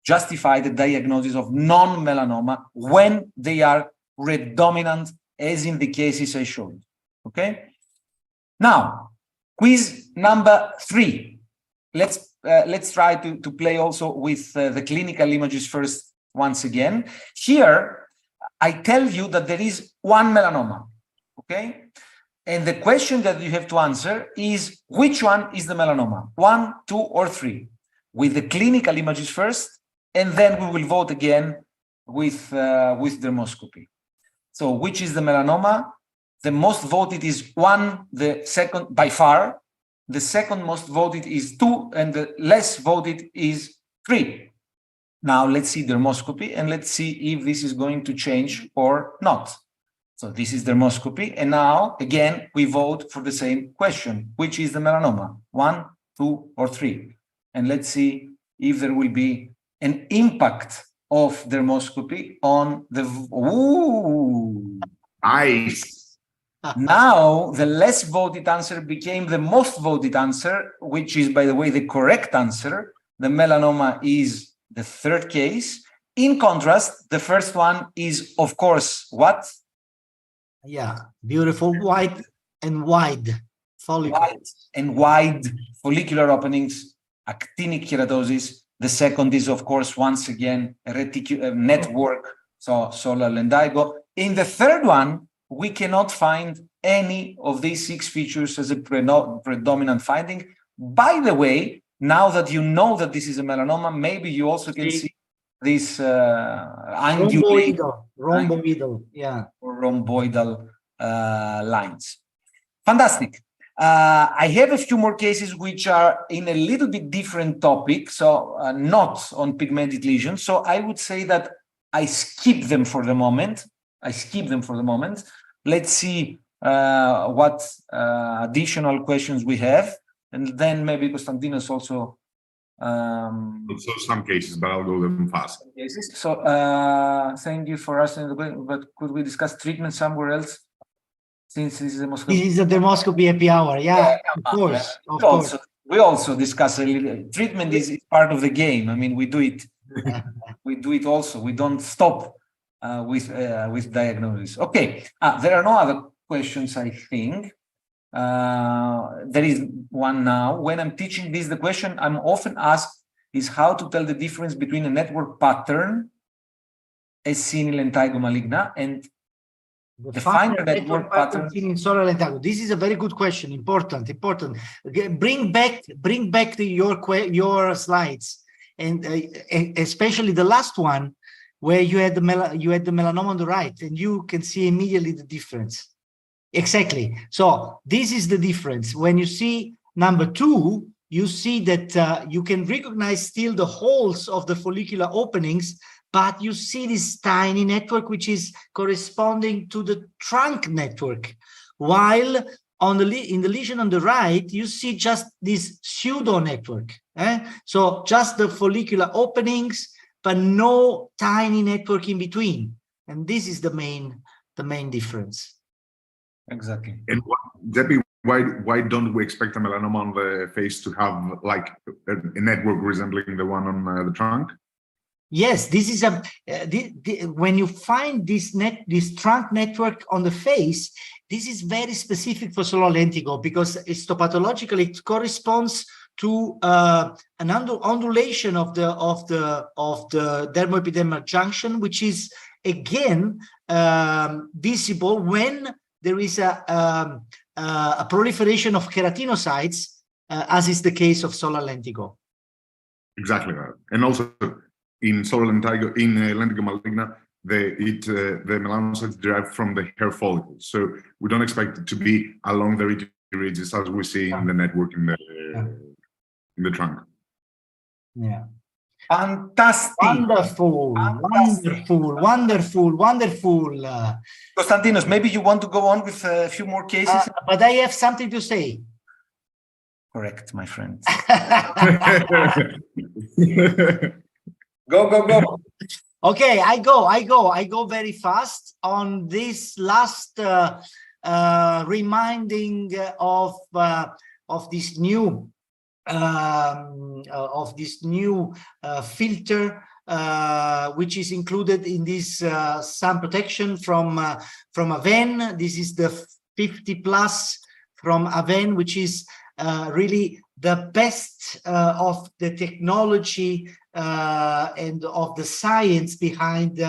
justify the diagnosis of non-melanoma when they are predominant, as in the cases I showed. Okay. Now, quiz number 3. Let's try to play also with the clinical images first once again. Here, I tell you that there is 1 melanoma. Okay. And the question that you have to answer is which one is the melanoma? 1, 2, or 3? With the clinical images first, and then we will vote again with dermoscopy. So, which is the melanoma? The most voted is 1, the second by far. The second most voted is 2, and the less voted is 3. Now let's see dermoscopy, and let's see if this is going to change or not. So this is dermoscopy, and now again we vote for the same question: which is the melanoma? 1, 2, or 3? And let's see if there will be an impact of dermoscopy on the. Ooh, nice. Now, the less voted answer became the most voted answer, which is, by the way, the correct answer. The melanoma is the third case. In contrast, the first one is, of course, what? Yeah, beautiful white and wide follicle. White and wide follicular openings, actinic keratosis. The second is, of course, once again, a network, so solar lentigo. In the third one, we cannot find any of these 6 features as a predominant finding. By the way, now that you know that this is a melanoma, maybe you also can see this rhomboidal, yeah, rhomboidal lines. Fantastic. I have a few more cases which are in a little bit different topic, so not on pigmented lesions. So I would say that I skip them for the moment. Let's see what additional questions we have, and then maybe Konstantinos also. So some cases, but I'll go them fast. So thank you for answering the question, but could we discuss treatment somewhere else? Since this is a Dermoscopy. This is a Dermoscopy happy hour. Yeah, of course. We also discuss a little. Treatment is part of the game. I mean, we do it. We do it also. We don't stop with diagnosis. Okay. There are no other questions, I think. There is one now. When I'm teaching this, the question I'm often asked is how to tell the difference between a network pattern, as seen in lentigo maligna, and the final network pattern in solar lentigo. This is a very good question. Important. Bring back your slides, and especially the last one where you had the melanoma on the right, and you can see immediately the difference. Exactly. So this is the difference. When you see number 2, you see that you can recognize still the holes of the follicular openings, but you see this tiny network, which is corresponding to the trunk network. While in the lesion on the right, you see just this pseudo network. So just the follicular openings, but no tiny network in between. And this is the main difference. Exactly. And Debbie, why don't we expect a melanoma on the face to have like a network resembling the one on the trunk? Yes, this is when you find this trunk network on the face, this is very specific for solar lentigo because histopathologically it corresponds to an undulation of the dermoepidermal junction, which is again visible when there is a proliferation of keratinocytes, as is the case of solar lentigo. Exactly that. And also in solar lentigo, in lentigo maligna, the melanocytes derive from the hair follicles. So we don't expect it to be along the rete ridges as we see in the network in the trunk. Yeah. Fantastic. Wonderful. Konstantinos, maybe you want to go on with a few more cases? But I have something to say. Correct, my friend. Go. Okay, I go very fast on this last reminding of this new filter which is included in this sun protection from Aven. This is the 50 plus from Aven, which is really the best of the technology and of the science behind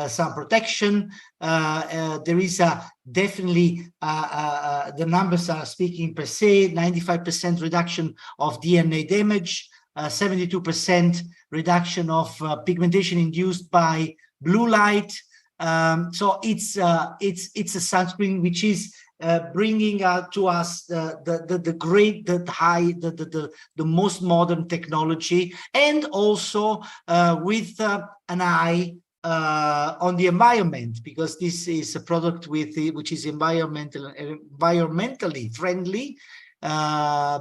sun protection. There is definitely the numbers are speaking per se. 95% reduction of DNA damage, 72% reduction of pigmentation induced by blue light. So it's a sunscreen which is bringing to us the most modern technology, and also with an eye on the environment, because this is a product which is environmentally friendly,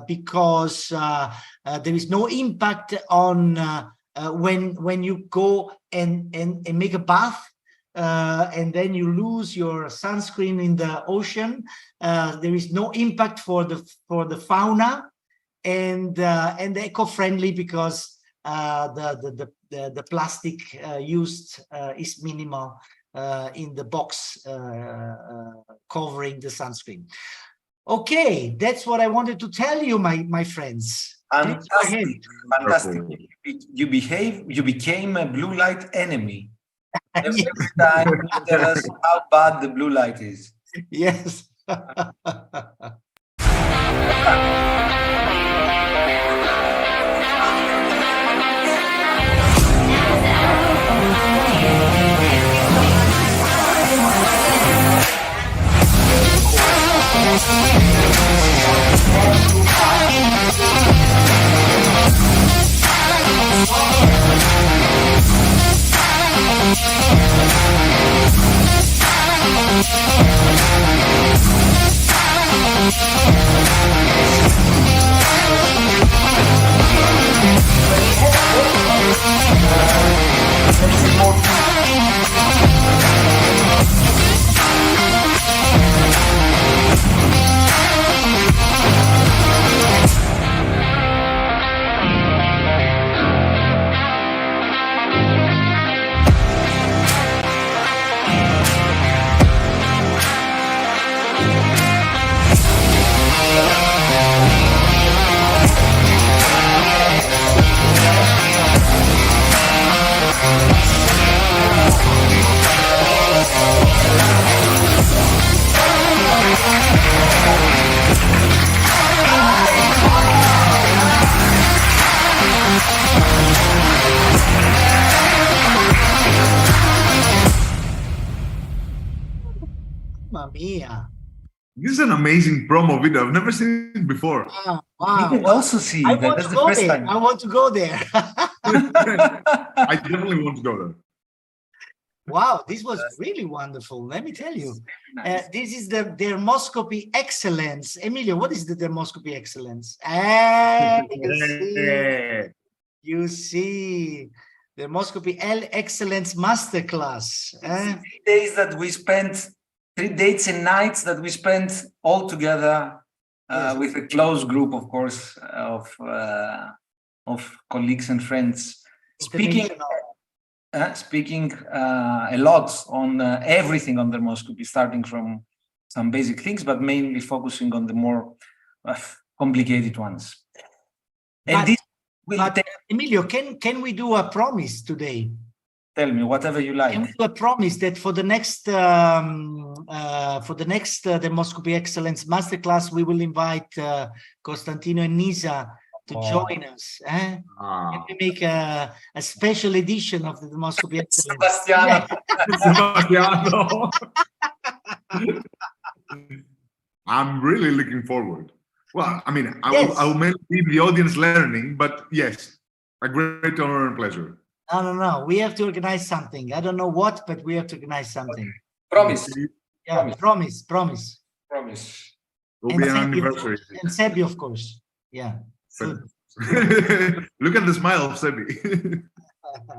because there is no impact on when you go and make a bath. And then you lose your sunscreen in the ocean. There is no impact for the fauna, and eco-friendly because the plastic used is minimal in the box covering the sunscreen. Okay, that's what I wanted to tell you, my friends. Fantastic. You became a blue light enemy. Every time you tell us how bad the blue light is. Yes. Mamma mia. This is an amazing promo video. I've never seen it before. Wow. Wow. You can also see I that. want That's to the go first there. time. I want to go there. I definitely want to go there. Wow, this was really wonderful. Let me tell you. Nice. This is the Dermoscopy Excellence. Emilio, what is the Dermoscopy Excellence? You see, Dermoscopy Excellence Masterclass. 3 days that we spent, 3 dates and nights that we spent all together Yes. with a close group, of course, of colleagues and friends. Speaking a lot on everything on dermoscopy, starting from some basic things, but mainly focusing on the more complicated ones. And this will take. Emilio, can we do a promise today? Tell me whatever you like. Can we do a promise that for the next Dermoscopy Excellence Masterclass, we will invite Costantino and Nisa to join us? Can we make a special edition of the Dermoscopy Excellence? Sebastiano. Sebastiano. I'm really looking forward. Well, I mean, I'll mainly leave the audience learning, but yes, a great honor and pleasure. No. We have to organize something. I don't know what, but we have to organize something. Promise. Yeah, promise. Will be an anniversary. And Sebi, of course. Yeah. Look at the smile of Sebi.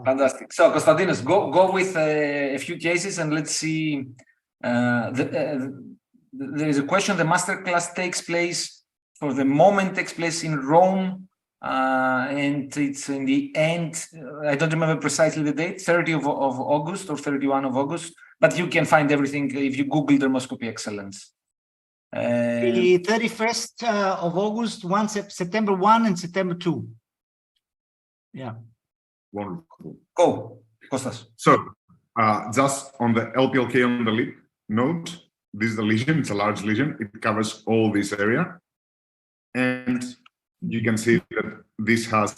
Fantastic. So, Konstantinos, go with a few cases and let's see. There is a question. The masterclass takes place in Rome, and it's in the end. I don't remember precisely the date, 30 of August or 31 of August, but you can find everything if you Google Dermoscopy Excellence. The 31st of August, September 1 and September 2. Yeah. Wonderful. Go, Kostas. So, just on the LPLK on the lip note, this is the lesion. It's a large lesion. It covers all this area. And you can see that this has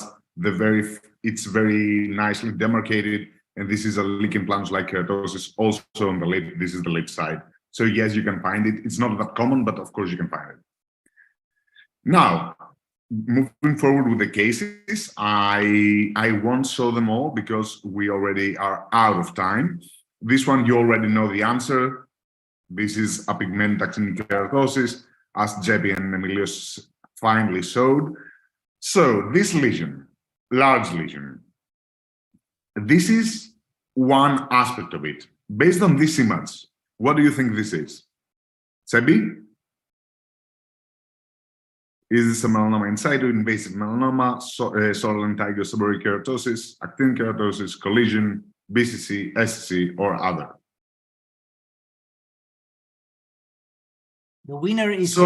it's very nicely demarcated. And this is a lichen planus-like keratosis also on the lip. This is the lip side. So yes, you can find it. It's not that common, but of course you can find it. Now, moving forward with the cases, I won't show them all because we already are out of time. This one, you already know the answer. This is a pigmented actinic keratosis, as Jeppe and Emilios finally showed. So this lesion, large lesion, this is one aspect of it. Based on this image, what do you think this is? Sebi? Is this a melanoma in situ, invasive melanoma, solar lentigo seborrheic keratosis, actinic keratosis, collision, BCC, SCC, or other? The winner is...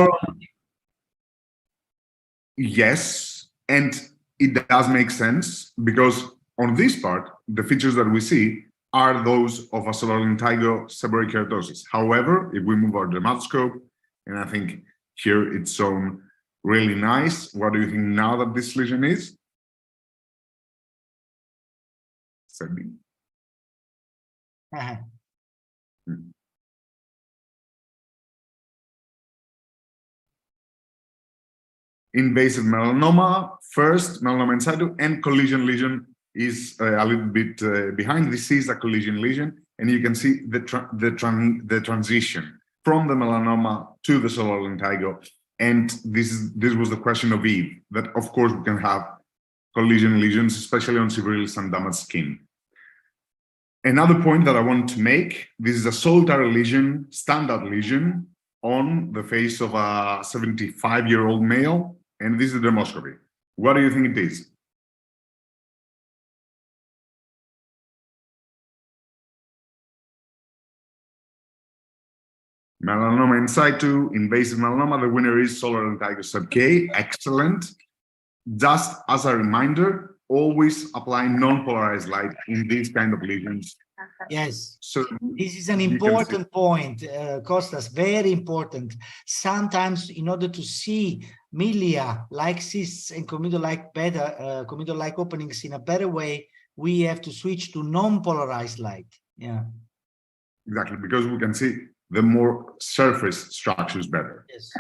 Yes, and it does make sense because on this part, the features that we see are those of a solar lentigo seborrheic keratosis. However, if we move our dermoscope, and I think here it's shown really nice. What do you think now that this lesion is? Invasive melanoma, first melanoma in situ, and collision lesion is a little bit behind. This is a collision lesion, and you can see the transition from the melanoma to the solar lentigo. And this was the question of Eve, that of course we can have collision lesions, especially on severely sun-damaged skin. Another point that I want to make, this is a solitary lesion, standard lesion, on the face of a 75-year-old male, and this is the dermoscopy. What do you think it is? Melanoma in situ, invasive melanoma. The winner is solar lentigo sub K. Excellent. Just as a reminder, always apply non-polarized light in these kind of lesions. Yes. So this is an important point, Kostas, very important. Sometimes in order to see milia-like cysts and comedon-like openings in a better way, we have to switch to non-polarized light. Yeah. Exactly, because we can see the more surface structures better. Yes.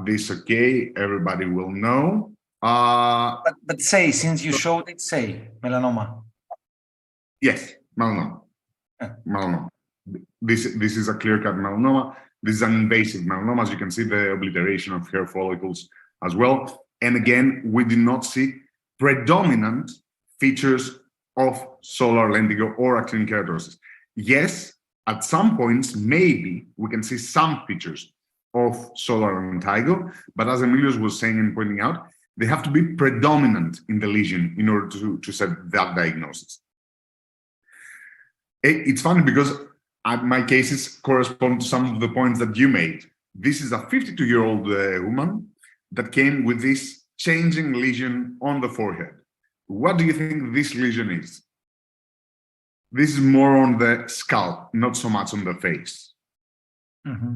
This okay, everybody will know. But say, since you showed it, say melanoma. Yes, melanoma. Melanoma. This is a clear-cut melanoma. This is an invasive melanoma. As you can see, the obliteration of hair follicles as well. And again, we do not see predominant features of solar lentigo or actinic keratosis. Yes, at some points, maybe we can see some features of solar lentigo, but as Emilios was saying and pointing out, they have to be predominant in the lesion in order to set that diagnosis. It's funny because my cases correspond to some of the points that you made. This is a 52-year-old woman that came with this changing lesion on the forehead. What do you think this lesion is? This is more on the scalp, not so much on the face. Mm-hmm.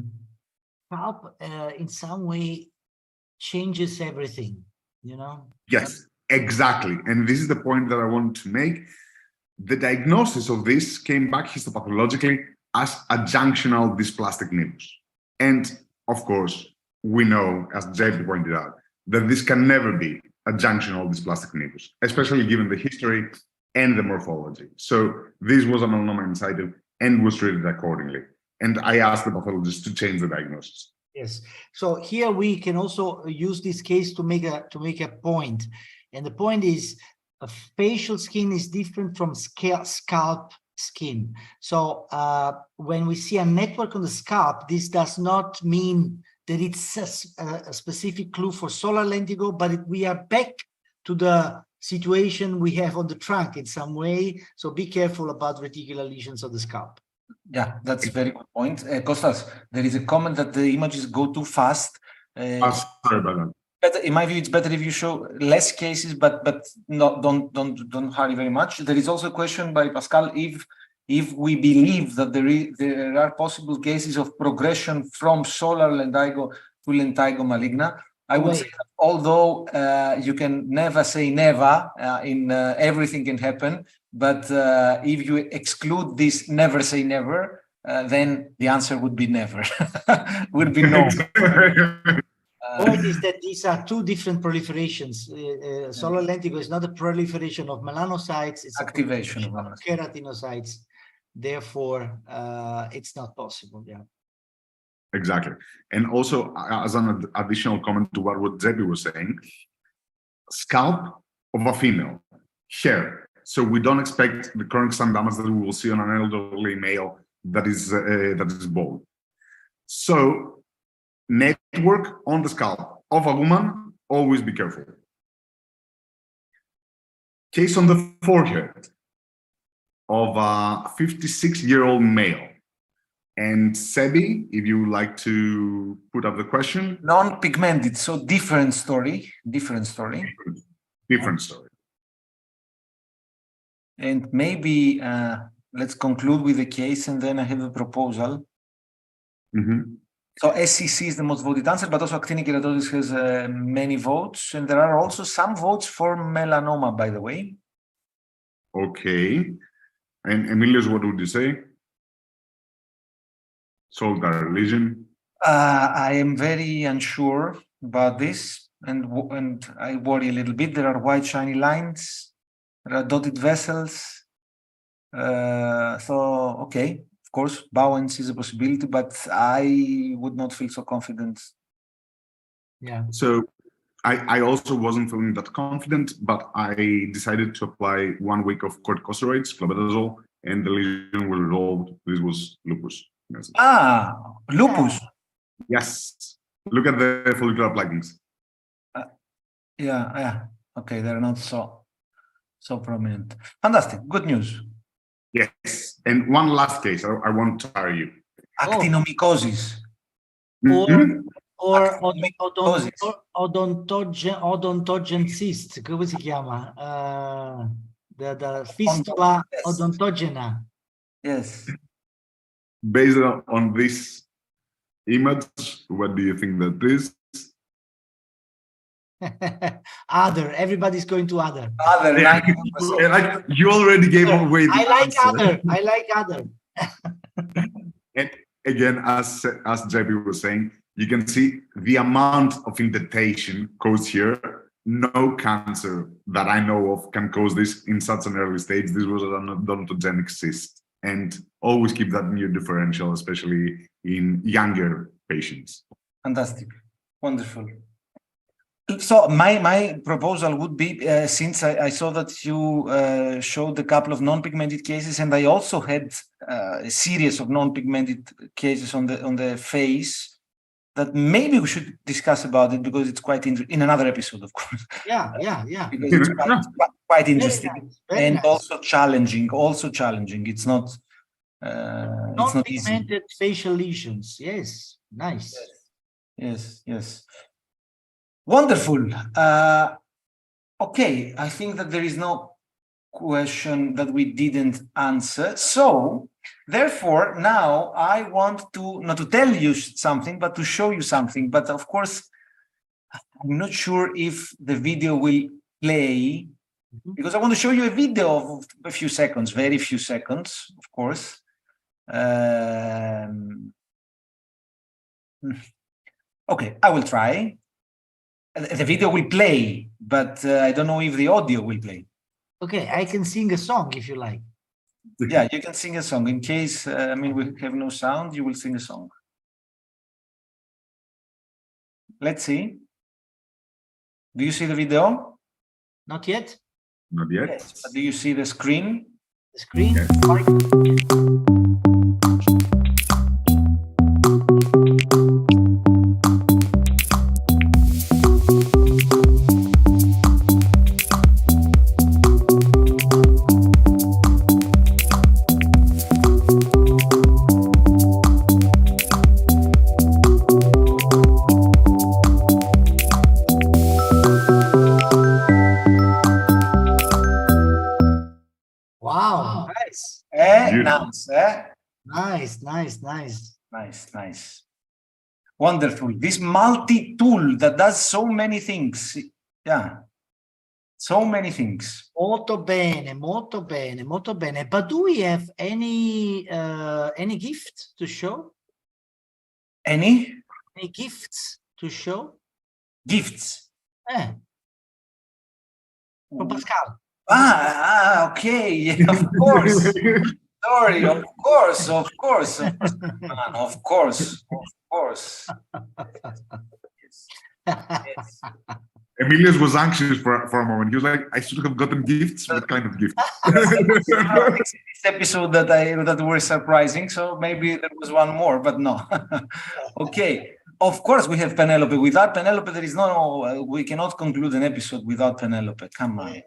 Scalp, in some way, changes everything, you know? Yes, exactly. And this is the point that I want to make. The diagnosis of this came back histopathologically as a junctional dysplastic nevus. And of course, we know, as JP pointed out, that this can never be a junctional dysplastic nevus, especially given the history and the morphology. So this was a melanoma in situ and was treated accordingly. And I asked the pathologist to change the diagnosis. Yes. So here we can also use this case to make a point. And the point is, a facial skin is different from scalp skin. So when we see a network on the scalp, this does not mean that it's a specific clue for solar lentigo, but we are back to the situation we have on the trunk in some way. So be careful about reticular lesions of the scalp. Yeah, that's a very good point. Kostas, there is a comment that the images go too fast. Sorry about that. Better, in my view, it's better if you show less cases, but don't hurry very much. There is also a question by Pascal if we believe that there are possible cases of progression from solar lentigo to lentigo maligna. I would say that although you can never say never, everything can happen, but if you exclude this never say never, then the answer would be never, would be no. Point is that these are two different proliferations. Solar lentigo is not a proliferation of melanocytes, it's activation of keratinocytes. Therefore, it's not possible. Yeah. Exactly. And also, as an additional comment to what Zepi was saying, scalp of a female, hair. So we don't expect the chronic sun damage that we will see on an elderly male that is bald. So network on the scalp of a woman, always be careful. Case on the forehead of a 56-year-old male. And Sebi, if you would like to put up the question. Non-pigmented, so different story. Different story. And maybe let's conclude with the case, and then I have a proposal. So SCC is the most voted answer, but also actinic keratosis has many votes, and there are also some votes for melanoma, by the way. Okay. And Emilius, what would you say? Solgar lesion. I am very unsure about this, and I worry a little bit. There are white shiny lines, there are dotted vessels. So okay, of course, Bowens is a possibility, but I would not feel so confident. Yeah. So I also wasn't feeling that confident, but I decided to apply 1 week of corticosteroids, clobetasol, and the lesion was resolved. This was lupus. Yes. Lupus. Yes. Look at the follicular pluggings. Yeah. Okay, they're not so prominent. Fantastic. Good news. Yes. And one last case. I won't tire you. Actinomycosis. Or odontogen cyst, come si chiama? The fistula odontogena. Yes. Based on this image, what do you think that is? Other. Everybody's going to other. Other. Yeah. Like you already gave away. I like other. And again, as JP was saying, you can see the amount of indentation caused here. No cancer that I know of can cause this in such an early stage. This was an odontogenic cyst. And always keep that new differential, especially in younger patients. Fantastic. Wonderful. So my proposal would be, since I saw that you showed a couple of non-pigmented cases, and I also had a series of non-pigmented cases on the face, that maybe we should discuss about it, because it's quite interesting in another episode, of course. Yeah. Because it's quite interesting. Very nice. Also challenging. It's not non-pigmented facial lesions. Yes. Nice. Yes. Wonderful. Okay, I think that there is no question that we didn't answer. So, therefore, now I want to not to tell you something, but to show you something. But of course, I'm not sure if the video will play, because I want to show you a video of a few seconds, very few seconds, of course. Okay, I will try. The video will play, but I don't know if the audio will play. Okay, I can sing a song if you like. Yeah, you can sing a song. In case, we have no sound, you will sing a song. Let's see. Do you see the video? Not yet? Not yet. Yes, but do you see the screen? The screen? Yes. Wow, nice. Nice. Wonderful. This multi-tool that does so many things. Yeah. So many things. Molto bene. But do we have any gift to show? Any gifts to show? Gifts. For Pascal. Okay. Yeah, of course. Sorry, of course. Man, of course. Yes. Emilius was anxious for a moment. He was like, I should have gotten gifts. What kind of gifts? This episode that were surprising, so maybe there was one more, but no. Okay. Of course, we have Penelope. Without Penelope, there is we cannot conclude an episode without Penelope. Come on.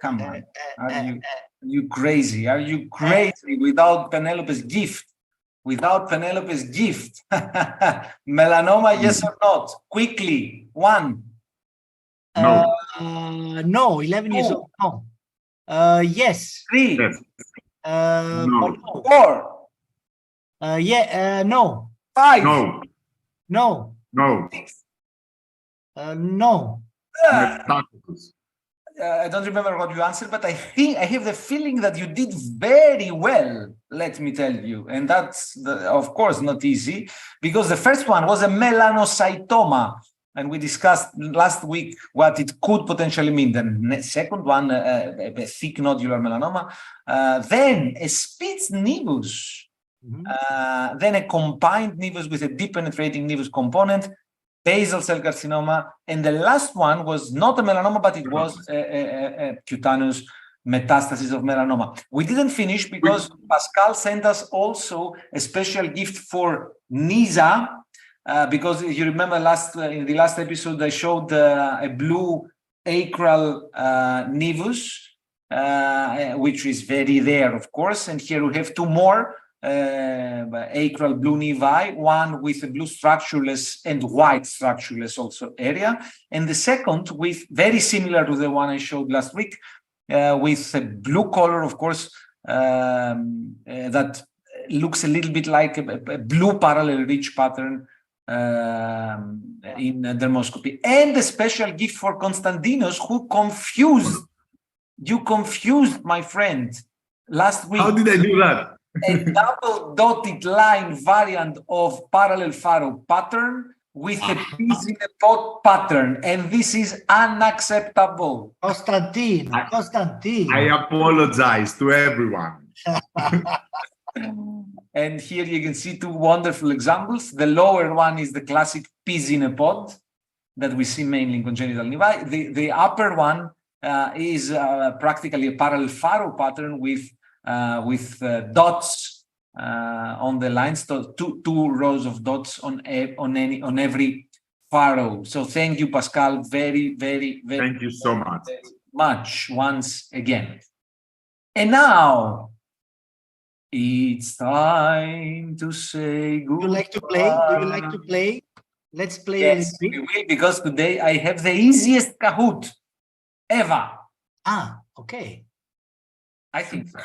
Are you crazy? Are you crazy without Penelope's gift? Without Penelope's gift. Melanoma, yes or not? Quickly. 1. No. No, 11 years old. No. Yes. 3. Yes. No. 4. No. 5. No. No. No. 6. No. Metastasis. I don't remember what you answered, but I have the feeling that you did very well, let me tell you. And that's, of course, not easy, because the first one was a melanocytoma. And we discussed last week what it could potentially mean. The second one, a thick nodular melanoma. Then a Spitz nevus. Then a combined nevus with a deep penetrating nevus component. Basal cell carcinoma, and the last one was not a melanoma, but it was a cutaneous metastasis of melanoma. We didn't finish because Pascal sent us also a special gift for Nisa, because if you remember in the last episode, I showed a blue acral nevus, which is very rare, of course, and here we have 2 more. Acral blue nevi, one with a blue structureless and white structureless also area, and the second with very similar to the one I showed last week, with a blue color, of course, that looks a little bit like a blue parallel ridge pattern in dermoscopy. And a special gift for Konstantinos, who confused my friend last week. How did I do that? A double dotted line variant of parallel furrow pattern with a piece in a pot pattern, and this is unacceptable. Constantine. I apologize to everyone. And here you can see 2 wonderful examples. The lower one is the classic piece in a pod that we see mainly in congenital nevi. The upper one is practically a parallel furrow pattern with dots on the lines, so two rows of dots on every furrow. So thank you, Pascal, very, very, very. Thank you so much once again. And now it's time to say goodbye. Do you like to play? Let's play. Yes, we will, because today I have the easiest Kahoot ever. Okay. I think so.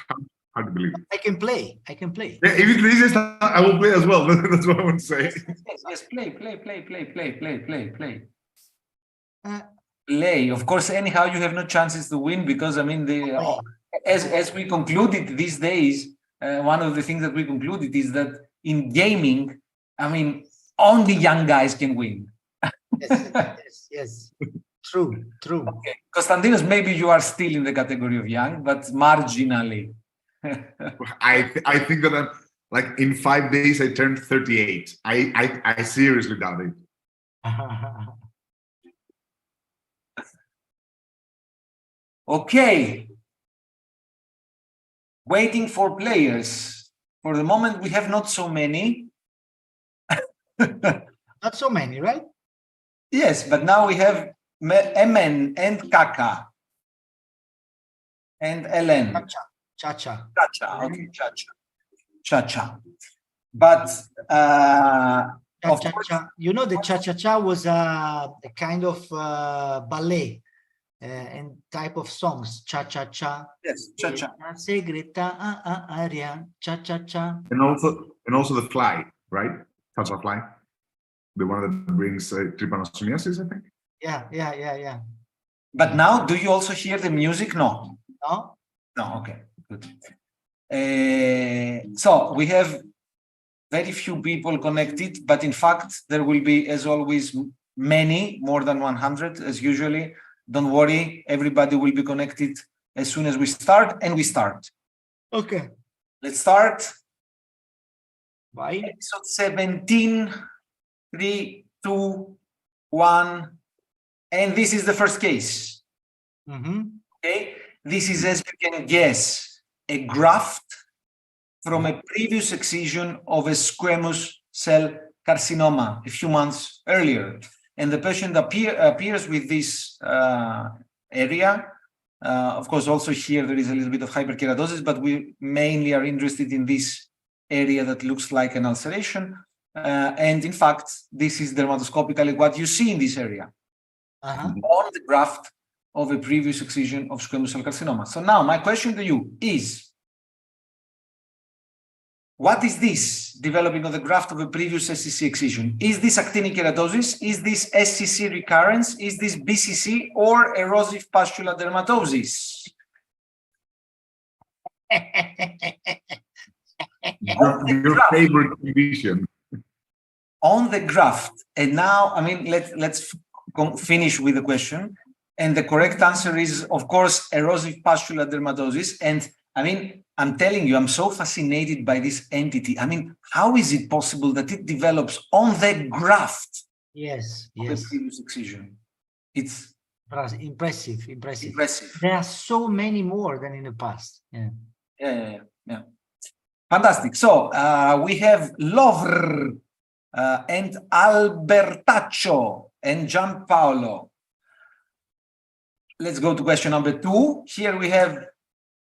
Hard to believe. I can play. Yeah, if it's the easiest, I will play as well. That's what I want to say. Yes, play. Play. Of course, anyhow, you have no chances to win, because, I mean, as we concluded these days, one of the things that we concluded is that in gaming, I mean, only young guys can win. Yes. True. Okay. Konstantinos, maybe you are still in the category of young, but marginally. I think that I'm like, in 5 days I turned 38. I seriously doubt it. Okay. Waiting for players. For the moment, we have not so many. Not so many, right? Yes, but now we have Emen and Kaka and Ellen. Cha-cha. Okay, cha-cha. But of course, you know, the cha-cha-cha was a kind of ballet and type of songs. Cha-cha-cha. Yes, cha-cha. Segreta aria, cha-cha-cha. And also the fly, right? Cha-cha fly. The one that brings trypanosomiasis, I think. Yeah. But now, do you also hear the music? No. No, Okay, good. So we have very few people connected, but in fact, there will be, as always, many, more than 100, as usually. Don't worry, everybody will be connected as soon as we start, and we start. Okay. Let's start. Bye. Episode 17, 3, 2, 1. And this is the first case. Okay. This is, as you can guess, a graft from a previous excision of a squamous cell carcinoma a few months earlier, and the patient appears with this area. Of course, also here there is a little bit of hyperkeratosis, but we mainly are interested in this area that looks like an ulceration. And in fact, this is dermatoscopically what you see in this area on the graft of a previous excision of squamous cell carcinoma. So now my question to you is, what is this developing of the graft of a previous SCC excision? Is this actinic keratosis? Is this SCC recurrence? Is this BCC or erosive pustular dermatosis? Your favorite condition. On the graft. And now, I mean, let's finish with the question. And the correct answer is, of course, erosive pustular dermatosis. And I mean, I'm telling you, I'm so fascinated by this entity. I mean, how is it possible that it develops on the graft of the previous excision? It's impressive. There are so many more than in the past. Yeah. Fantastic. So we have Lovr and Albertaccio and Gianpaolo. Let's go to question number 2. Here we have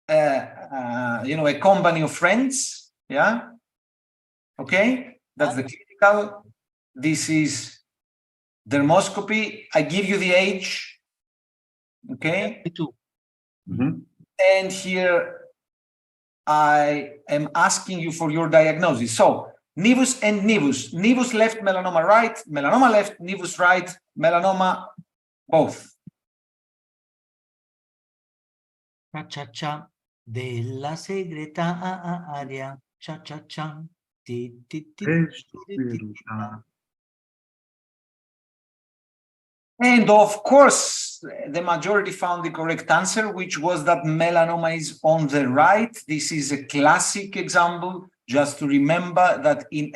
a company of friends. Yeah. Okay. That's the clinical. This is dermoscopy. I give you the age. Okay. And here I am asking you for your diagnosis. So nevus and nevus. Nevus left, melanoma right. Melanoma left, nevus right. Melanoma both. Cha-cha-cha della segretaria. Cha-cha-cha. And of course, the majority found the correct answer, which was that melanoma is on the right. This is a classic example, just to remember that in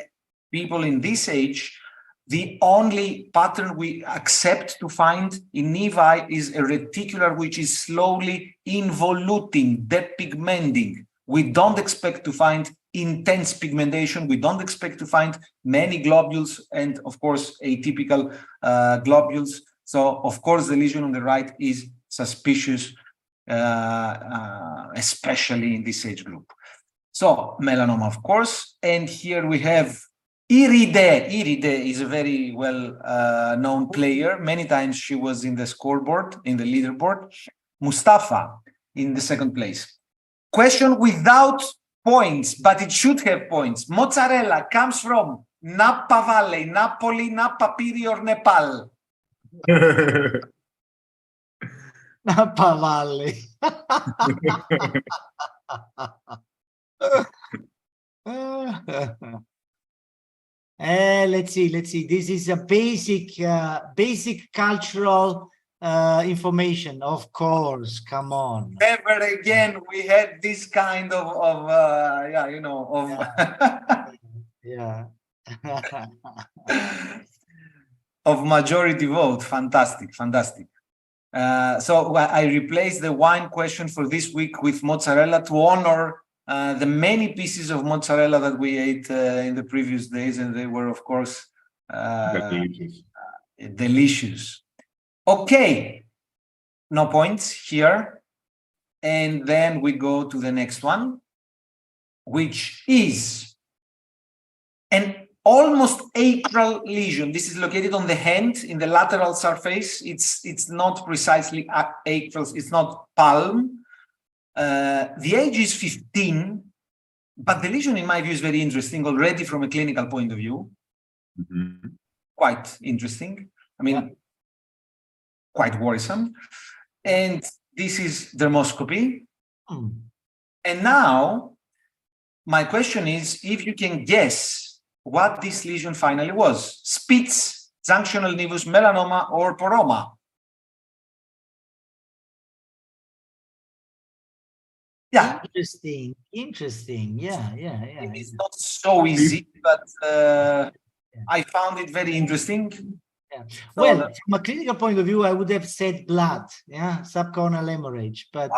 people in this age, the only pattern we accept to find in nevi is a reticular, which is slowly involuting, depigmenting. We don't expect to find intense pigmentation. We don't expect to find many globules and, of course, atypical globules. So, of course, the lesion on the right is suspicious, especially in this age group. So, melanoma, of course. And here we have Iride. Iride is a very well-known player. Many times she was in the scoreboard, in the leaderboard. Mustafa in the second place. Question without points, but it should have points. Mozzarella comes from Napa Valley, Napoli, Napa Piri, or Nepal? Napa Valley. Let's see. This is a basic cultural information, of course. Come on. Never again we had this kind of of majority vote. Fantastic. So I replaced the wine question for this week with mozzarella to honor the many pieces of mozzarella that we ate in the previous days, and they were, of course, delicious. Okay, no points here. And then we go to the next one, which is an almost acral lesion. This is located on the hand in the lateral surface. It's not precisely acral, it's not palm. The age is 15, but the lesion, in my view, is very interesting already from a clinical point of view. Quite interesting. I mean, quite worrisome. And this is dermoscopy. And now, my question is, if you can guess what this lesion finally was: Spitz, junctional nevus, melanoma, or poroma? Yeah. Interesting. Yeah. It's not so easy, but I found it very interesting. Yeah. Well, from a clinical point of view, I would have said blood, subcorneal hemorrhage. But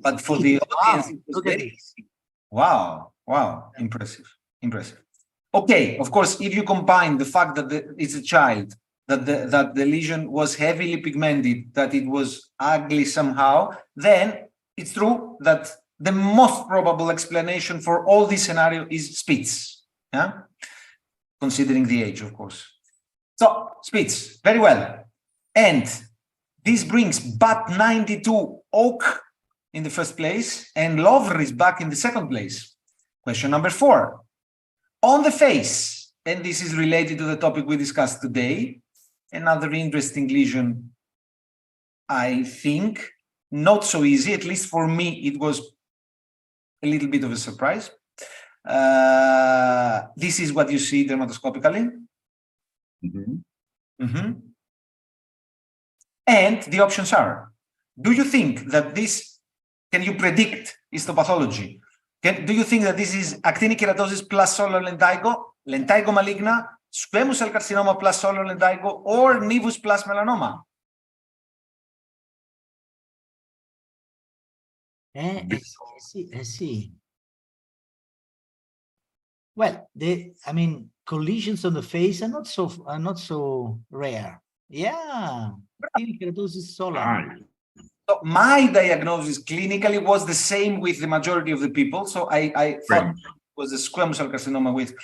but for the audience, it was very easy. Wow, impressive. Okay, of course, if you combine the fact that it's a child, that the lesion was heavily pigmented, that it was ugly somehow, then it's true that the most probable explanation for all this scenario is Spitz, yeah? Considering the age, of course. So, Spitz, very well. And this brings BAT 92 Oak in the first place, and Lovre is back in the second place. Question number 4. On the face, and this is related to the topic we discussed today, another interesting lesion, I think, not so easy, at least for me, it was a little bit of a surprise. This is what you see dermatoscopically. And the options are, do you think that this, can you predict histopathology? Do you think that this is actinic keratosis plus solar lentigo, lentigo maligna, squamous cell carcinoma plus solar lentigo, or nevus plus melanoma? I see. Well, I mean, collisions on the face are not so rare. Yeah, actinic keratosis solar. So my diagnosis clinically was the same with the majority of the people. So I thought it was a squamous cell carcinoma with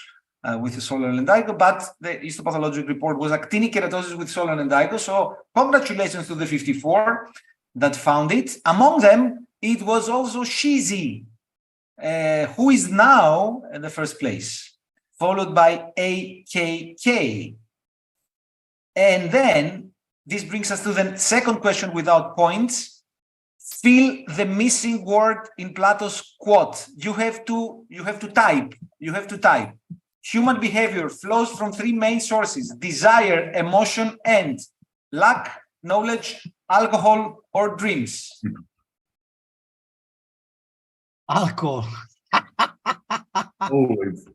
a solar lentigo, but the histopathologic report was actinic keratosis with solar lentigo. So congratulations to the 54 that found it. Among them, it was also Shizi, who is now in the first place, followed by AKK. And then this brings us to the second question without points. Fill the missing word in Plato's quote. You have to type. Human behavior flows from 3 main sources: desire, emotion, and luck, knowledge, alcohol, or dreams. Alcohol. Always.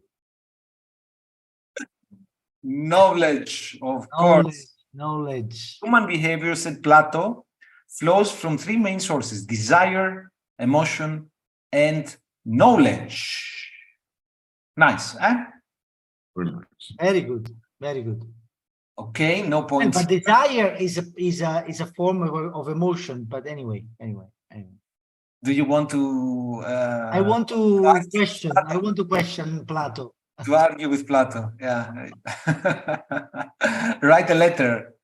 Knowledge, of course. Knowledge. Human behavior, said Plato, flows from 3 main sources: desire, emotion, and knowledge. Nice, eh? Very good. Very good. Okay, no points. But desire is a form of emotion. But anyway. Do you want to? I want to question. I want to question Plato. To argue with Plato, yeah. Write a letter.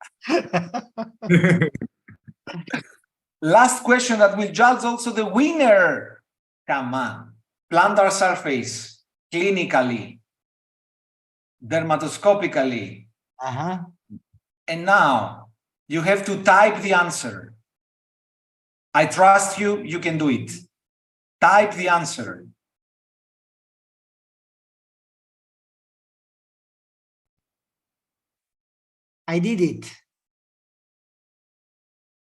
Last question that will judge also the winner. Come on. Plantar surface, clinically, dermatoscopically. And now you have to type the answer. I trust you, you can do it. Type the answer. I did it.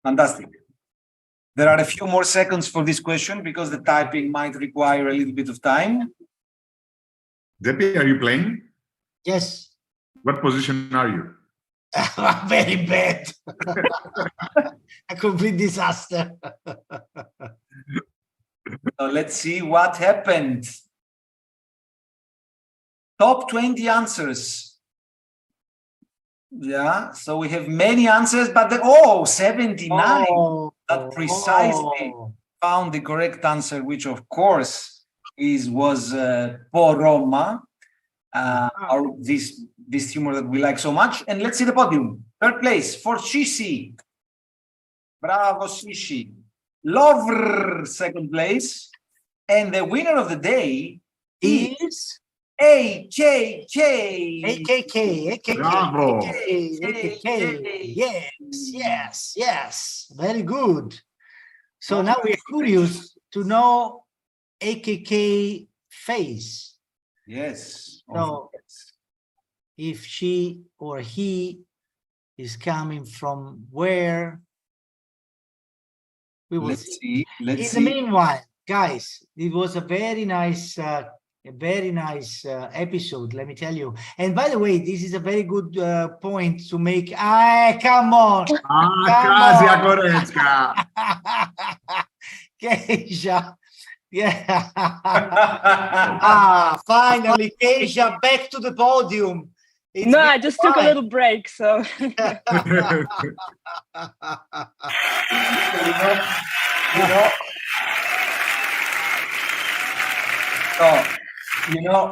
Fantastic. There are a few more seconds for this question because the typing might require a little bit of time. Debbie, are you playing? Yes. What position are you? Very bad. A complete disaster. So let's see what happened. Top 20 answers. Yeah, so we have many answers, but 79 that precisely found the correct answer, which of course was poroma, or this tumor that we like so much. And let's see the podium. Third place for Shishi. Bravo, Shishi. Lovre, second place. And the winner of the day is AKK. Bravo. Yes. Very good. So now we're curious to know AKK face. Yes. So if she or he is coming from where, we will see. In the meanwhile, guys, it was a very nice episode, let me tell you. And by the way, this is a very good point to make. Come on. Kasia Korecka. Keisha, Yeah. Finally, Keisha back to the podium. No, I just took a little break, so.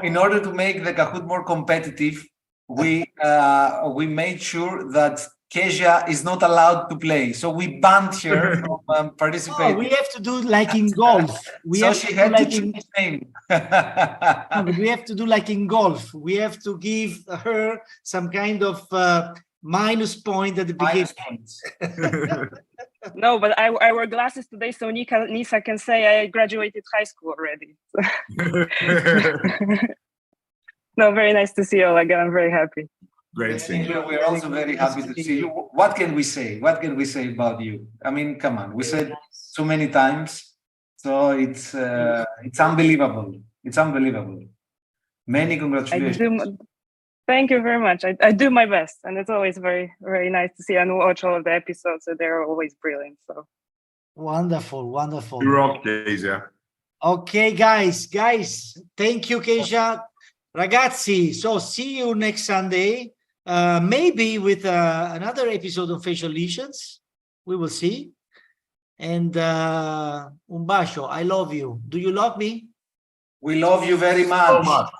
In order to make the Kahoot more competitive, we made sure that Keisha is not allowed to play, so we banned her from participating. We have to do like in golf. She had to change his name. No, but we have to do like in golf. We have to give her some kind of minus point at the beginning. No, but I wear glasses today, so Nisa can say I graduated high school already. No, very nice to see you all again. I'm very happy. Great seeing you. We're also very happy to see you. What can we say? What can we say about you? I mean, come on. We said so many times, so it's unbelievable. It's unbelievable. Many congratulations. Thank you very much. I do my best, and it's always very, very nice to see and watch all of the episodes. So they're always brilliant. So wonderful, wonderful. You're up, Keisha. Okay, guys, thank you, Keisha. Ragazzi, so see you next Sunday. Maybe with another episode of facial lesions. We will see. And un bacio. I love you. Do you love me? We love you very much. So much.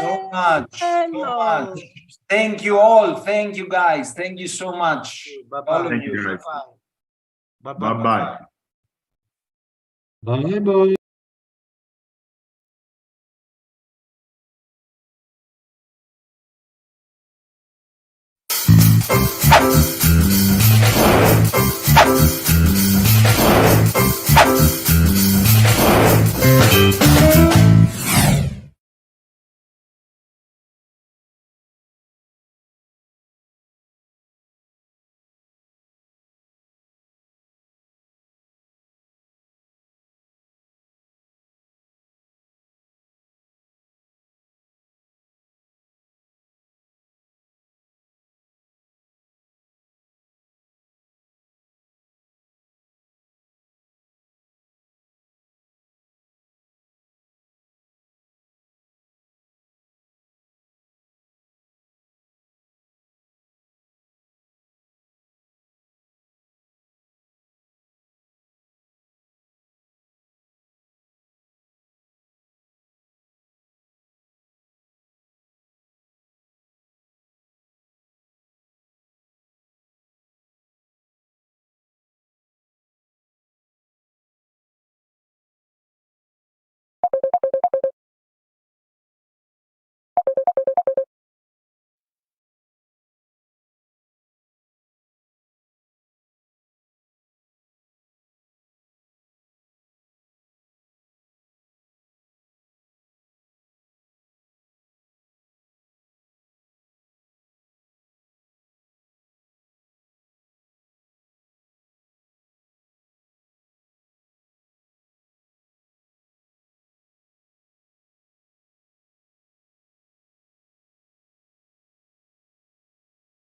So much. So much. Thank you all. Thank you, guys. Thank you so much. Bye-bye. All of Thank you. you, guys. Bye-bye. Bye-bye. Bye-bye. Bye.